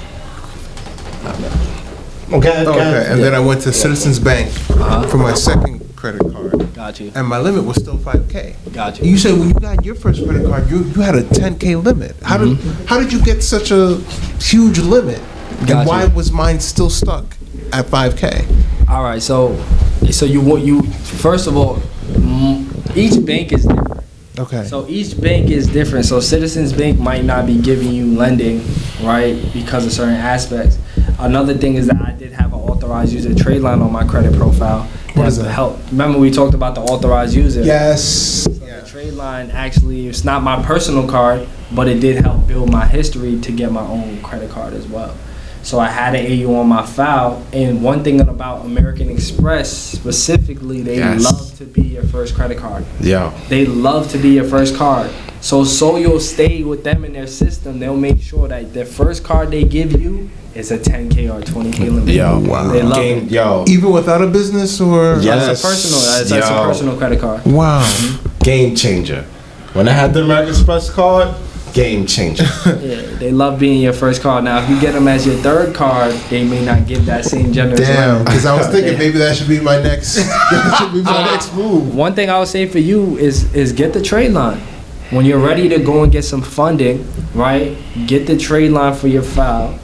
F: And then I went to Citizens Bank for my second credit card.
A: Got you.
F: And my limit was still $5K.
A: Got you.
F: You said when you got your first credit card, you had a $10K limit. How did you get such a huge limit? And why was mine still stuck at $5K?
A: All right, so you first of all, each bank is different.
F: Okay.
A: So each bank is different. So Citizens Bank might not be giving you lending, right, because of certain aspects. Another thing is that I did have an authorized user trade line on my credit profile.
F: What does that
A: help? Remember we talked about the authorized user?
F: Yes.
A: So the trade line actually, it's not my personal card, but it did help build my history to get my own credit card as well. So I had an AU on my file, and one thing about American Express specifically, they love to be your first credit card.
D: Yeah.
A: They love to be your first card. So you'll stay with them in their system. They'll make sure that the first card they give you is a 10K or 20K limit.
D: Yo,
F: wow.
A: They love it.
D: Yo.
F: Even without a business or?
D: Yes.
A: It's a personal. It's a personal credit card.
F: Wow.
D: Game changer. When I had the American Express card, game changer.
A: Yeah, they love being your first card. Now, if you get them as your third card, they may not give that same generous
F: Damn,
A: limit.
F: because I was thinking maybe that should be my next, next move.
A: One thing I would say for you is get the trade line. When you're ready to go and get some funding, right? Get the trade line for your file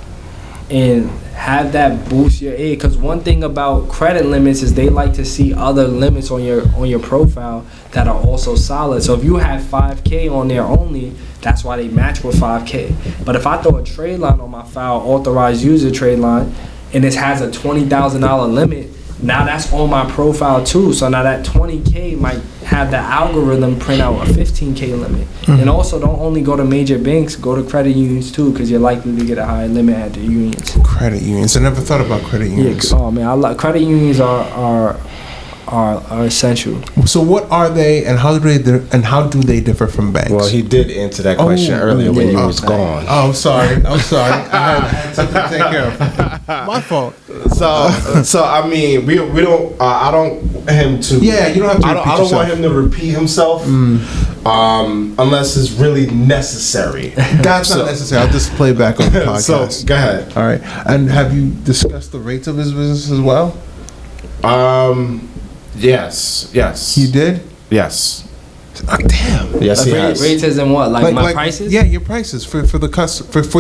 A: and have that boost your aid. Because one thing about credit limits is they like to see other limits on your profile that are also solid. So if you have 5K on there only, that's why they match with 5K. But if I throw a trade line on my file, authorized user trade line, and it has a $20,000 limit, now that's on my profile too. So now that 20K might have the algorithm print out a 15K limit. And also don't only go to major banks, go to credit unions too, because you're likely to get a higher limit at the unions.
F: Credit unions. I never thought about credit unions.
A: Yeah, oh man, I like credit unions are essential.
F: So what are they, and how do they differ from banks?
D: Well, he did answer that question earlier when you was gone.
F: Oh, I'm sorry. I had something to take care of. My fault.
D: So I mean, we don't. I don't want him to.
F: Yeah, you don't have to.
D: I don't want him to repeat himself, unless it's really necessary.
F: That's not necessary. I'll just play back on the podcast.
D: So go ahead.
F: All right. And have you discussed the rates of his business as well?
D: Yes.
F: You did?
D: Yes.
F: Damn.
D: Yes, he has.
A: Rates as in what? Like my prices?
F: Yeah, your prices for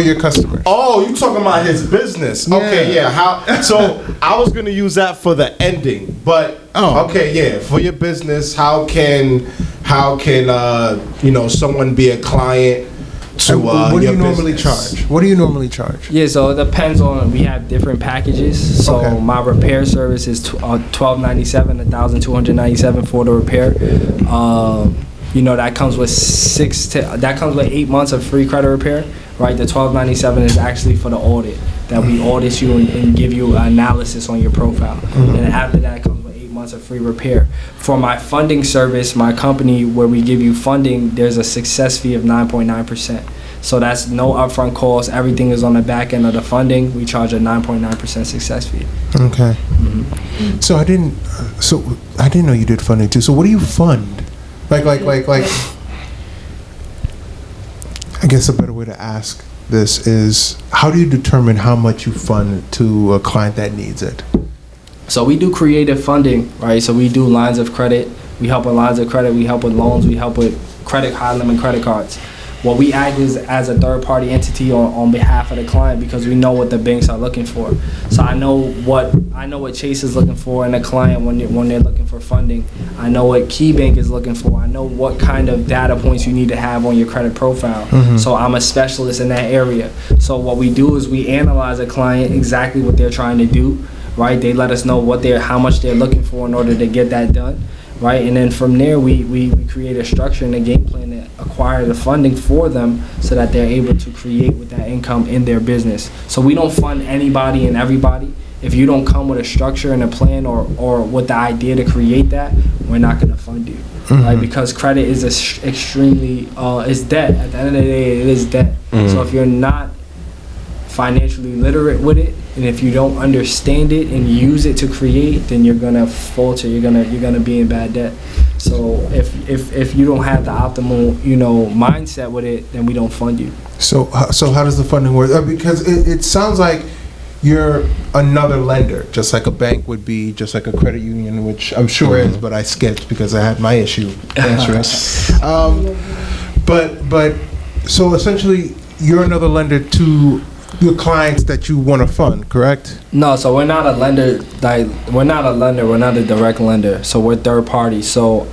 F: your customers.
D: Oh, you talking about his business?
F: Yeah.
D: Okay, yeah. How? So I was gonna use that for the ending, but okay, yeah. For your business, how can someone be a client to
F: what do you normally
D: business?
F: charge? What do you normally charge?
A: Yeah, so it depends on. We have different packages. So
F: Okay.
A: my repair service is $1,297, $1,297 for the repair. That comes with 8 months of free credit repair, right? The $1,297 is actually for the audit that we audit you and give you analysis on your profile. And after that comes with 8 months of free repair. For my funding service, my company where we give you funding, there's a success fee of 9.9%. So that's no upfront cost. Everything is on the back end of the funding. We charge a 9.9% success fee.
F: Okay. So I didn't know you did funding too. So what do you fund? Like. I guess a better way to ask this is, how do you determine how much you fund to a client that needs it?
A: So we do creative funding, right? So we do lines of credit. We help with lines of credit. We help with loans. We help with high limit credit cards. What we act is as a third party entity on behalf of the client, because we know what the banks are looking for. So I know what Chase is looking for in a client when they're looking for funding. I know what KeyBank is looking for. I know what kind of data points you need to have on your credit profile. So I'm a specialist in that area. So what we do is we analyze a client, exactly what they're trying to do, right? They let us know how much they're looking for in order to get that done. Right, and then from there we create a structure and a game plan to acquire the funding for them so that they're able to create with that income in their business. So we don't fund anybody and everybody. If you don't come with a structure and a plan or with the idea to create that, we're not going to fund you, right? Because credit is extremely it's debt. At the end of the day, it is debt. So if you're not financially literate with it, and if you don't understand it and use it to create, then you're gonna falter. You're gonna be in bad debt. So if you don't have the optimal mindset with it, then we don't fund you.
F: So how does the funding work? Because it sounds like you're another lender, just like a bank would be, just like a credit union, which I'm sure is, but I skipped because I had my issue answering. But so essentially, you're another lender to the clients that you want to fund, correct?
A: No, so we're not a lender. We're not a lender. We're not a direct lender. So we're third party. So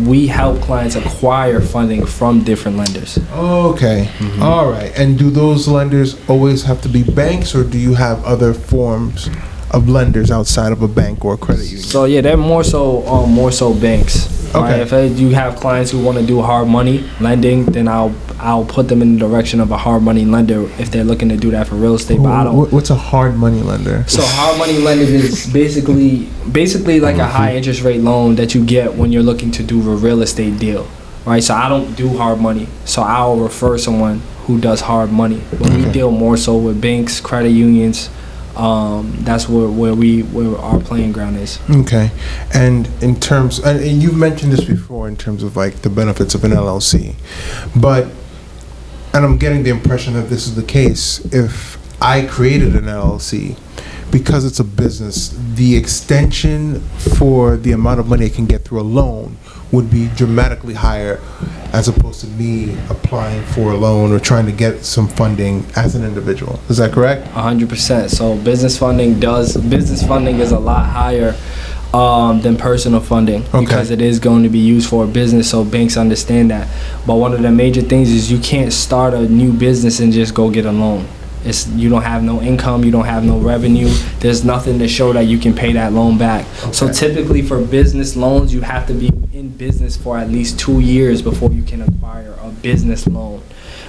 A: we help clients acquire funding from different lenders.
F: Okay. All right. And do those lenders always have to be banks, or do you have other forms of lenders outside of a bank or a credit union?
A: So yeah, they're more so banks.
F: Okay.
A: Right? If you have clients who want to do hard money lending, then I'll put them in the direction of a hard money lender if they're looking to do that for real estate. But I don't.
F: What's a hard money lender?
A: So hard money lending is basically like a high interest rate loan that you get when you're looking to do a real estate deal, right? So I don't do hard money. So I'll refer someone who does hard money. But we deal more so with banks, credit unions. That's where our playing ground is.
F: Okay. And in terms, and you've mentioned this before in terms of like the benefits of an LLC, and I'm getting the impression that this is the case. If I created an LLC, because it's a business, the extension for the amount of money I can get through a loan would be dramatically higher as opposed to me applying for a loan or trying to get some funding as an individual. Is that correct?
A: 100%. So business funding is a lot higher than personal funding because it is going to be used for a business, so banks understand that. But one of the major things is you can't start a new business and just go get a loan. You don't have no income, you don't have no revenue, there's nothing to show that you can pay that loan back. So typically for business loans, you have to be in business for at least 2 years before you can acquire a business loan,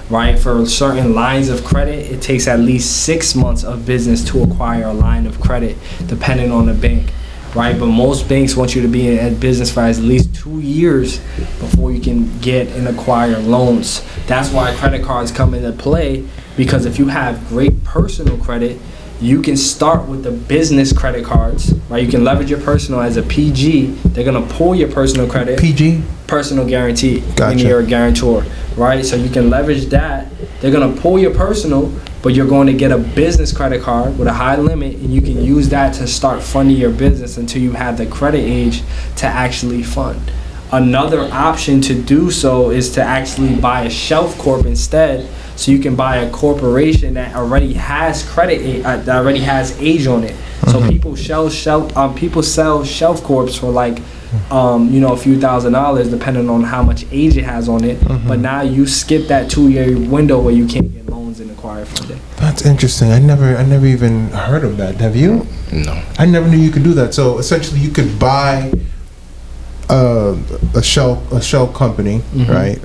A: right? For certain lines of credit, it takes at least 6 months of business to acquire a line of credit, depending on the bank, right? But most banks want you to be in business for at least 2 years before you can get and acquire loans. That's why credit cards come into play, because if you have great personal credit, you can start with the business credit cards, right? You can leverage your personal as a PG. They're gonna pull your personal credit.
F: PG?
A: Personal guarantee.
F: Gotcha.
A: And you're a guarantor, right? So you can leverage that. They're gonna pull your personal, but you're going to get a business credit card with a high limit, and you can use that to start funding your business until you have the credit age to actually fund. Another option to do so is to actually buy a shelf corp instead. So you can buy a corporation that already has credit, that already has age on it. So people sell shelf corps for like, a few $1,000s depending on how much age it has on it. But now you skip that 2-year window where you can't get loans and acquire funding.
F: That's interesting. I never even heard of that. Have you?
D: No.
F: I never knew you could do that. So essentially, you could buy a shell company, right?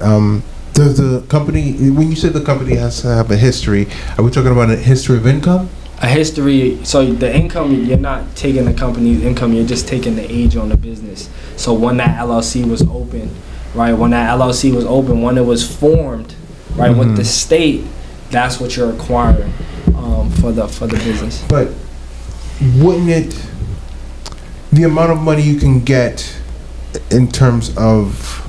F: Does the company, when you say the company has to have a history, are we talking about a history of income?
A: A history, so the income, you're not taking the company's income, you're just taking the age on the business. So when that LLC was open, right, when it was formed, right, with the state, that's what you're acquiring for the business.
F: But wouldn't it, the amount of money you can get in terms of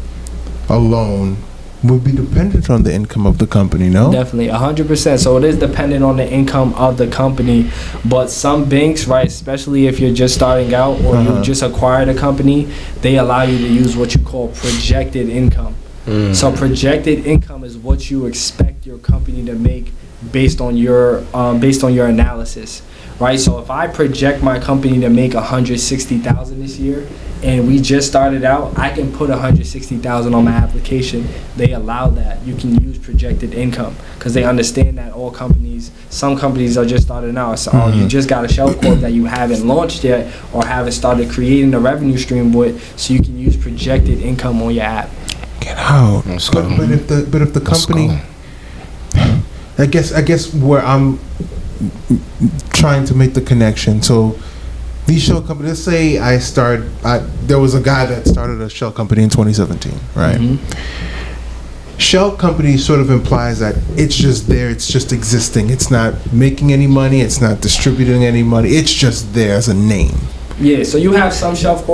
F: a loan would be dependent on the income of the company, no?
A: Definitely, 100%. So it is dependent on the income of the company. But some banks, right, especially if you're just starting out or you just acquired a company, they allow you to use what you call projected income. So projected income is what you expect your company to make based on your analysis, right? So if I project my company to make $160,000 this year, and we just started out, I can put $160,000 on my application. They allow that. You can use projected income because they understand that some companies are just starting out. So you just got a shelf corp that you haven't launched yet or haven't started creating a revenue stream with, so you can use projected income on your app.
F: Get out. But if the company, I guess where I'm trying to make the connection. So these shell companies, let's say there was a guy that started a shell company in 2017, right? Shell company sort of implies that it's just there, it's just existing. It's not making any money, it's not distributing any money, it's just there as a name.
A: Yeah, so you have some shelf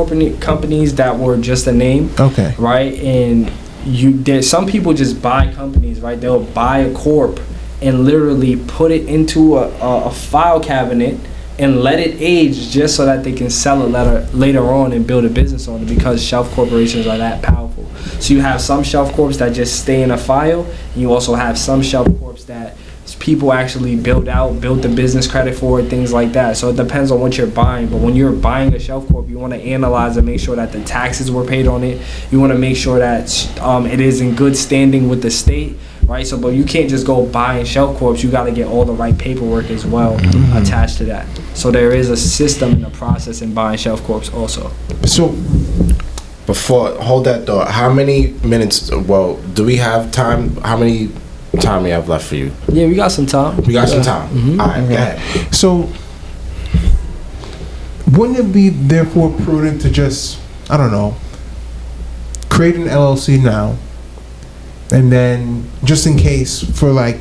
A: companies that were just a name, right? And some people just buy companies, right? They'll buy a corp and literally put it into a file cabinet and let it age just so that they can sell it later on and build a business on it, because shelf corporations are that powerful. So you have some shelf corps that just stay in a file, and you also have some shelf corps that people actually build the business credit for it, things like that. So it depends on what you're buying. But when you're buying a shelf corp, you want to analyze and make sure that the taxes were paid on it. You want to make sure that it is in good standing with the state, right? So, but you can't just go buying shelf corps. You got to get all the right paperwork as well attached to that. So there is a system and a process in buying shelf corps also.
C: So, hold that thought. How many minutes? Well, do we have time? How many time we have left for you?
A: Yeah, we got some time.
C: We got some time. All right, go ahead.
F: So, wouldn't it be therefore prudent to just, I don't know, create an LLC now, and then just in case for like,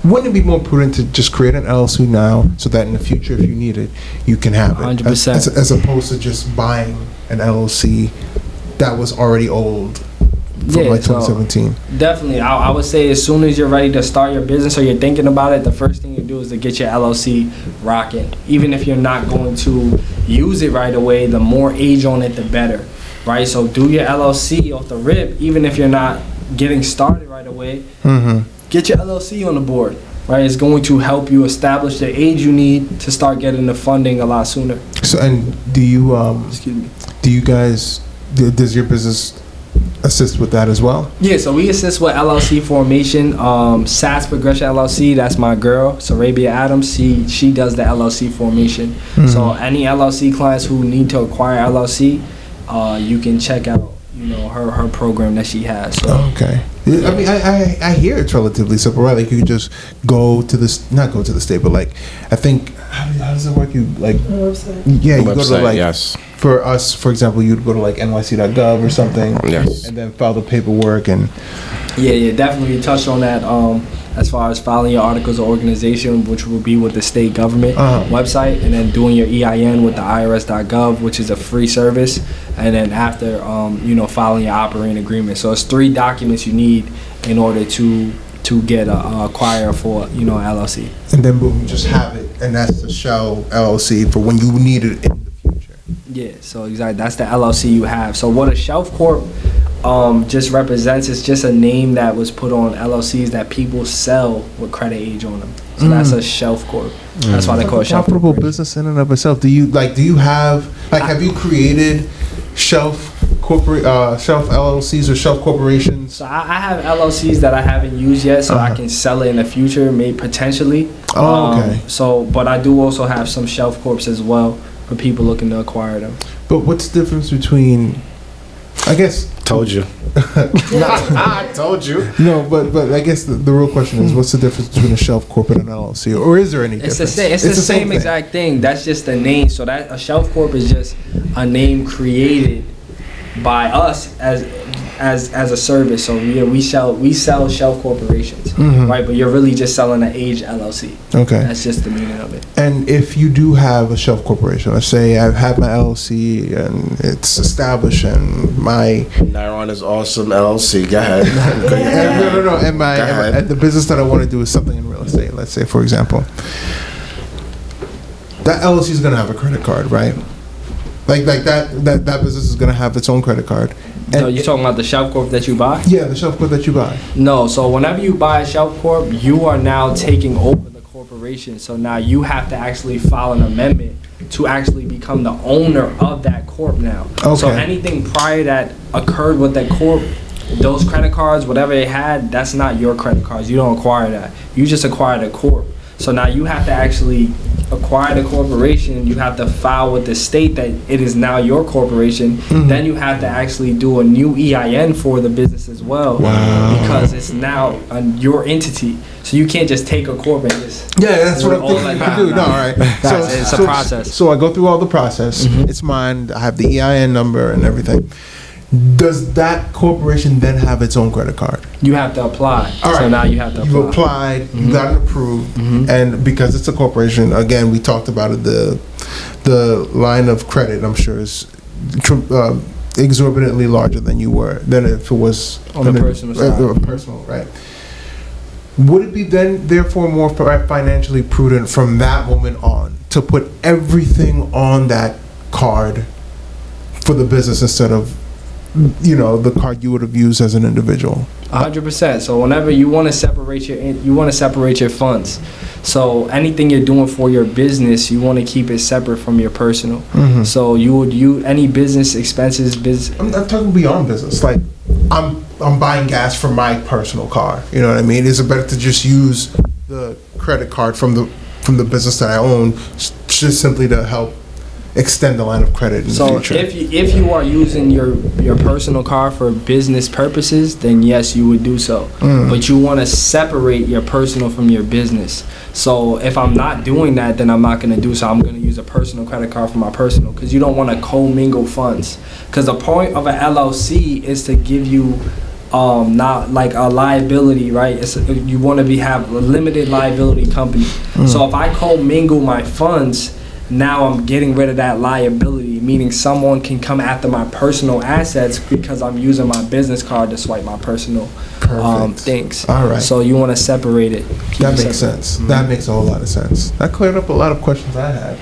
F: wouldn't it be more prudent to just create an LLC now so that in the future, if you need it, you can have it?
A: 100%.
F: As opposed to just buying an LLC that was already old from like 2017.
A: So definitely, I would say as soon as you're ready to start your business or you're thinking about it, the first thing you do is to get your LLC rocking. Even if you're not going to use it right away, the more age on it, the better, right? So do your LLC off the rip, even if you're not getting started right away. Get your LLC on the board, right? It's going to help you establish the age you need to start getting the funding a lot sooner.
F: So, and do you does your business assist with that as well?
A: Yeah, so we assist with LLC formation. SAS Progression LLC, that's my girl, Sarabia Adams. She does the LLC formation. So any LLC clients who need to acquire LLC, you can check out, her program that she has. So.
F: Okay. I mean, I hear it's relatively simple, right? Like you just go to not go to the state, but like I think how does it work? You like
G: website.
F: Yeah, you go to like
C: yes.
F: For us, for example, you'd go to like nyc.gov or something,
C: yes,
F: and then file the paperwork and.
A: Yeah, definitely. You touched on that. As far as filing your articles of organization, which will be with the state government website, and then doing your EIN with the IRS.gov, which is a free service, and then after, filing your operating agreement. So it's 3 documents you need in order to get acquire for LLC.
F: And then boom, you just have it, and that's the shell LLC for when you need it in the future.
A: Yeah, so exactly, that's the LLC you have. So what a shelf corp just represents, it's just a name that was put on LLCs that people sell with credit age on them. So that's a shelf corp. That's why they call it shelf
F: profitable business in and of itself. Do you have you created shelf LLCs or shelf corporations?
A: So I have LLCs that I haven't used yet, so I can sell it in the future, maybe potentially.
F: Okay.
A: But I do also have some shelf corps as well for people looking to acquire them.
F: But what's the difference between, I guess...
C: Told you. I told you.
F: No, but I guess the real question is, what's the difference between a shelf corp and an LLC, or is there any difference?
A: It's the same exact thing. That's just a name. So that a shelf corp is just a name created by us as a service. So we sell shelf corporations, right? But you're really just selling an age LLC.
F: Okay.
A: That's just the meaning of it.
F: And if you do have a shelf corporation, let's say I've had my LLC and it's established and my
C: Nairon is awesome LLC. Go ahead.
F: No. And the business that I want to do is something in real estate. Let's say, for example, that LLC is going to have a credit card, right? Like that business is going to have its own credit card.
A: So you're talking about the shelf corp that you buy?
F: Yeah, the shelf corp that you buy.
A: No, so whenever you buy a shelf corp, you are now taking over the corporation. So now you have to actually file an amendment to actually become the owner of that corp now.
F: Okay.
A: So anything prior that occurred with that corp, those credit cards, whatever they had, that's not your credit cards. You don't acquire that. You just acquire the corp. So now you have to actually acquire the corporation. You have to file with the state that it is now your corporation. Then you have to actually do a new EIN for the business as well.
F: Wow.
A: Because it's now your entity. So you can't just take a corp and just...
F: Yeah, that's what I'm thinking you can do. No, all right.
A: It's a process.
F: So I go through all the process. It's mine. I have the EIN number and everything. Does that corporation then have its own credit card?
A: You have to apply.
F: All right.
A: So now you have to apply.
F: You applied, you got it approved, and because it's a corporation, again, we talked about it, the line of credit, I'm sure, is exorbitantly larger than if it was
A: on the personal side.
F: Personal, right? Would it be then, therefore, more financially prudent from that moment on to put everything on that card for the business instead of the card you would have used as an individual?
A: 100%. So whenever you want to separate your funds. So anything you're doing for your business, you want to keep it separate from your personal. So any business expenses,
F: I'm talking beyond business. Like I'm buying gas for my personal car. You know what I mean? Is it better to just use the credit card from the business that I own, just simply to help extend the line of credit in the future?
A: So if you are using your personal car for business purposes, then yes, you would do so. But you want to separate your personal from your business. So if I'm not doing that, then I'm not going to do so. I'm going to use a personal credit card for my personal, because you don't want to commingle funds. Because the point of an LLC is to give you not like a liability, right? You want to have a limited liability company. So if I commingle my funds, now I'm getting rid of that liability, meaning someone can come after my personal assets because I'm using my business card to swipe my personal things.
F: All right.
A: So you want to separate it.
F: That makes sense. That makes a whole lot of sense. That cleared up a lot of questions I had.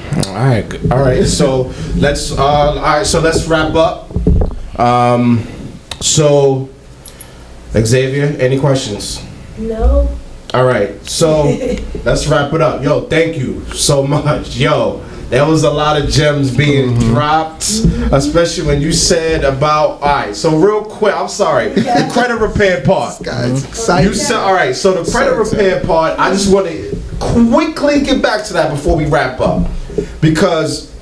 C: All right. So let's wrap up. So Xavier, any questions?
G: No.
C: All right. So let's wrap it up. Yo, thank you so much. Yo, there was a lot of gems being dropped, especially when you said about, all right, so real quick, I'm sorry, the credit repair part.
F: Guys, excited.
C: You said, all right, so the credit repair part, I just want to quickly get back to that before we wrap up, because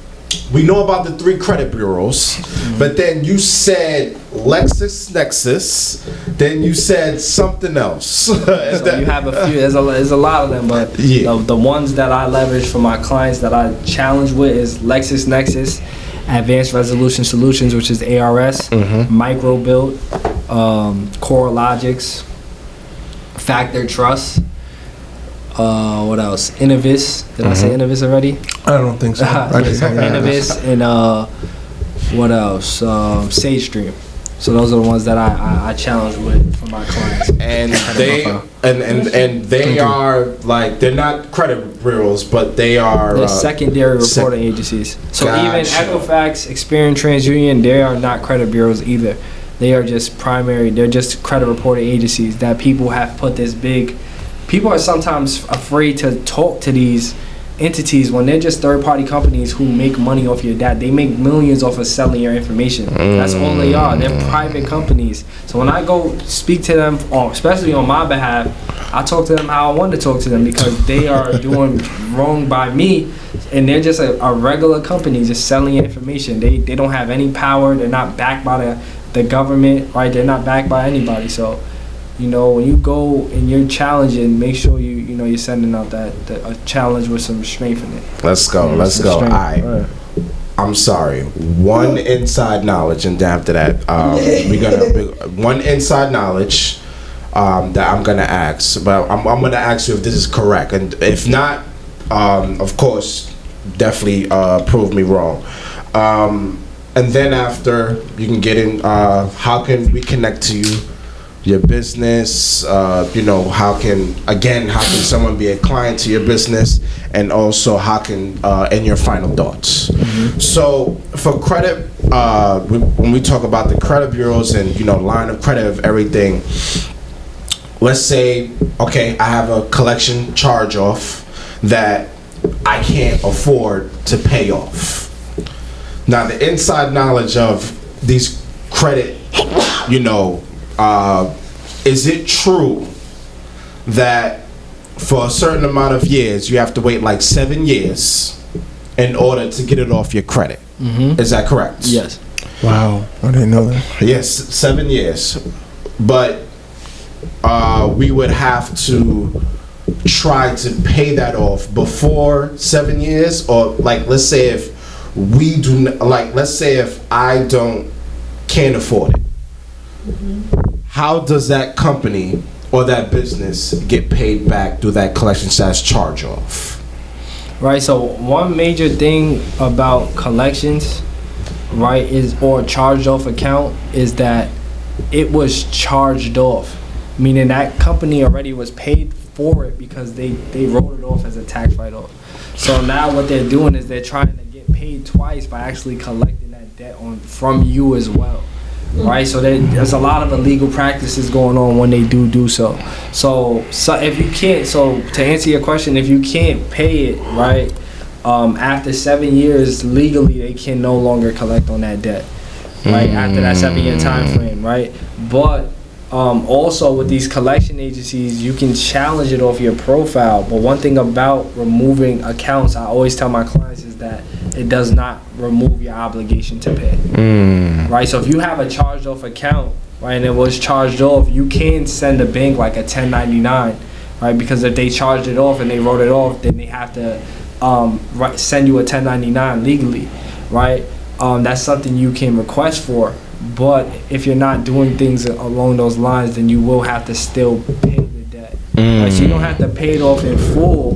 C: we know about the 3 credit bureaus, but then you said LexisNexis, then you said something else.
A: So you have a few. There's a lot of them, but the ones that I leverage for my clients that I challenge with is LexisNexis, Advanced Resolution Solutions, which is ARS, Microbuild, CoreLogics, Factor Trust. What else? Innovis. Did I say Innovis already?
F: I don't think so.
A: Innovis and what else? SageStream. So those are the ones that I challenge with for my clients.
C: And they are like, they're not credit bureaus, but they're
A: secondary reporting agencies. So even Equifax, Experian, TransUnion, they are not credit bureaus either. They are just they're just credit reporting agencies that people have put this big. People are sometimes afraid to talk to these entities when they're just third-party companies who make money off your data. They make millions off of selling your information. That's all they are. They're private companies. So when I go speak to them, especially on my behalf, I talk to them how I want to talk to them, because they are doing wrong by me, and they're just a regular company just selling your information. They don't have any power. They're not backed by the government, right? They're not backed by anybody. So, you know, when you go and you're challenging, make sure you're sending out a challenge with some strength in it.
C: Let's go. All right. I'm sorry. One inside knowledge, and after that, one inside knowledge that I'm gonna ask. But I'm gonna ask you if this is correct, and if not, of course, definitely prove me wrong. And then after, you can get in. How can we connect to you? Your business, how can someone be a client to your business, and also and your final thoughts. So for credit, when we talk about the credit bureaus and line of credit of everything, let's say, okay, I have a collection charge off that I can't afford to pay off. Now the inside knowledge of these credit, is it true that for a certain amount of years you have to wait like 7 years in order to get it off your credit? Is that correct?
A: Yes.
F: Wow, I didn't know that.
C: Yes, 7 years. But we would have to try to pay that off before 7 years, or like let's say if I can't afford it. How does that company or that business get paid back through that collection status charge off?
A: Right, so one major thing about collections, right, or charged off account is that it was charged off, meaning that company already was paid for it because they wrote it off as a tax write-off. So now what they're doing is they're trying to get paid twice by actually collecting that debt from you as well. right? So there's a lot of illegal practices going on when they do so. So if you can't, so to answer your question, if you can't pay it, right, after 7 years, legally they can no longer collect on that debt, right, after that 7-year time frame, right? But also with these collection agencies, you can challenge it off your profile. But one thing about removing accounts, I always tell my clients, is that it does not remove your obligation to pay, right? So if you have a charged off account, right, and it was charged off, you can send a bank like a 1099, right? Because if they charged it off and they wrote it off, then they have to send you a 1099 legally, right? That's something you can request for. But if you're not doing things along those lines, then you will have to still pay the debt. Right? So you don't have to pay it off in full,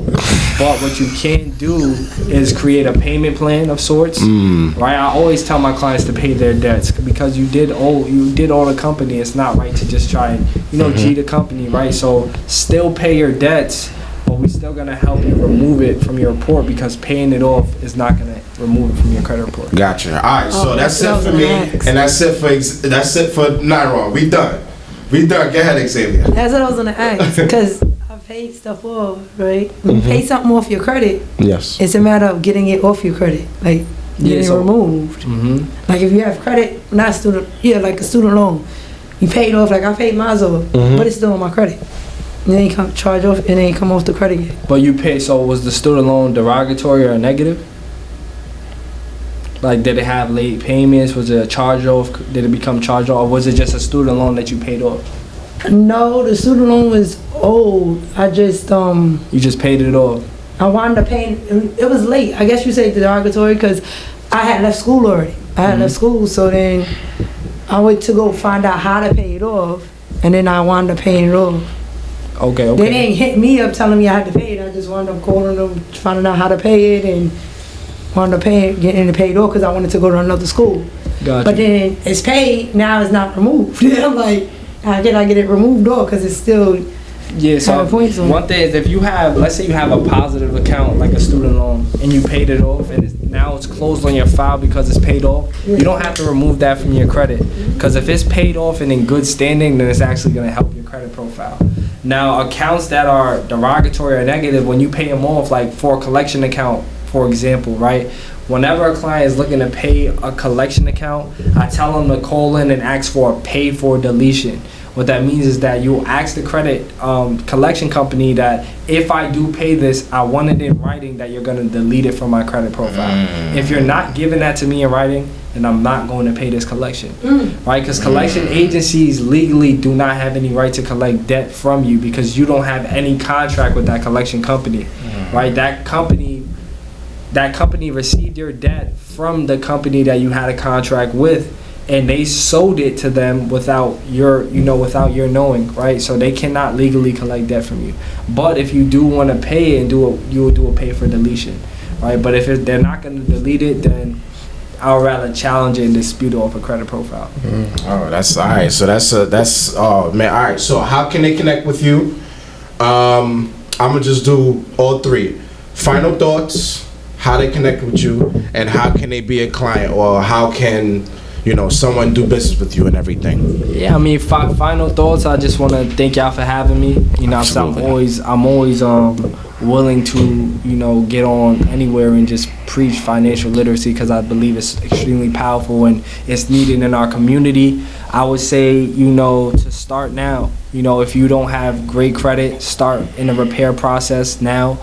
A: but what you can do is create a payment plan of sorts. Right? I always tell my clients to pay their debts, because you did owe the company. It's not right to just try and cheat the company, right? So still pay your debts, but we're still gonna help you remove it from your report, because paying it off is not gonna remove it from your credit report.
C: Gotcha. All right, so that's it for me, and that's it for not wrong. We done. Go ahead, Xavier.
G: That's what I was gonna ask, because I paid stuff off, right? When you pay something off your credit,
C: Yes.
G: it's a matter of getting it off your credit, like getting it removed. Like if you have credit, not student, like a student loan, you paid off. Like I paid mine off, but it's still on my credit. It ain't come charge off. It ain't come off the credit yet.
A: But you pay. So was the student loan derogatory or negative? Like, did it have late payments? Was it a charge off? Did it become charge off? Or was it just a student loan that you paid off?
G: No, the student loan was old. I just
A: You just paid it off.
G: I wound up paying. It was late. I guess you say derogatory because I had left school already. So then I went to go find out how to pay it off, and then I wound up paying it off.
A: Okay.
G: They didn't hit me up telling me I had to pay it. I just wound up calling them, finding out how to pay it, and wound up getting it paid off because I wanted to go to another school.
A: Gotcha.
G: But then it's paid, now it's not removed. I'm like, how can I get it removed off? Because it's still
A: so one thing is, if you have, let's say you have a positive account like a student loan and you paid it off and now it's closed on your file because it's paid off, you don't have to remove that from your credit, because if it's paid off and in good standing, then it's actually going to help your credit profile. Now, accounts that are derogatory or negative, when you pay them off, like for a collection account, for example, right? Whenever a client is looking to pay a collection account, I tell them to call in and ask for a pay for deletion. What that means is that you ask the credit collection company that if I do pay this, I want it in writing that you're going to delete it from my credit profile. If you're not giving that to me in writing, then I'm not going to pay this collection, right? Because collection agencies legally do not have any right to collect debt from you because you don't have any contract with that collection company, right? That company received your debt from the company that you had a contract with, and they sold it to them without your knowing, right? So they cannot legally collect debt from you. But if you do want to pay it, you will do a pay for deletion, right? But if they're not going to delete it, then I'd rather challenge it and dispute it off a credit profile.
C: Oh, that's all right. So that's oh man. All right. So how can they connect with you? I'm gonna just do all three. Final thoughts. How they connect with you, and how can they be a client, or how can someone do business with you and everything?
A: Yeah, I mean, final thoughts. I just want to thank y'all for having me. I'm always willing to get on anywhere and just preach financial literacy, because I believe it's extremely powerful and it's needed in our community. I would say to start now. If you don't have great credit, start in the repair process now.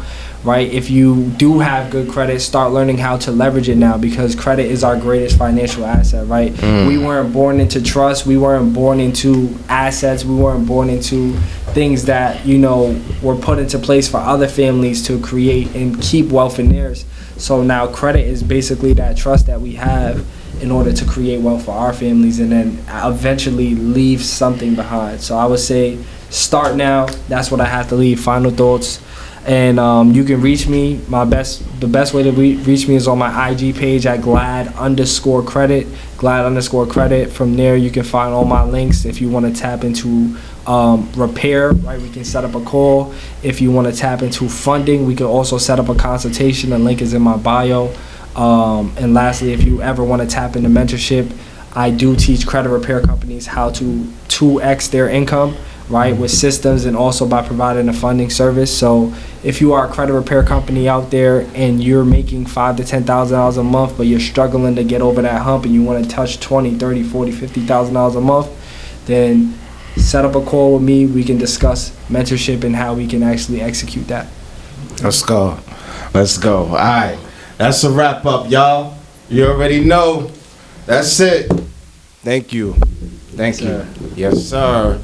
A: Right? If you do have good credit, start learning how to leverage it now, because credit is our greatest financial asset, right? We weren't born into trust. We weren't born into assets. We weren't born into things that, were put into place for other families to create and keep wealth in theirs. So now credit is basically that trust that we have in order to create wealth for our families and then eventually leave something behind. So I would say start now. That's what I have to leave. Final thoughts. And you can reach me. The best way to reach me is on my IG page at Glad_credit. Glad_credit. From there, you can find all my links. If you want to tap into repair, right, we can set up a call. If you want to tap into funding, we can also set up a consultation. The link is in my bio. And lastly, if you ever want to tap into mentorship,
H: I do teach credit repair companies how to 2x their income, right, with systems and also by providing a funding service. So if you are a credit repair company out there and you're making $5,000 to $10,000 a month, but you're struggling to get over that hump and you want to touch $20,000, $30,000, $40,000, $50,000 a month, then set up a call with me. We can discuss mentorship and how we can actually execute that.
D: Let's go. Let's go. All right. That's a wrap up, y'all. You already know. That's it. Thank you. Thank you. Yes, sir.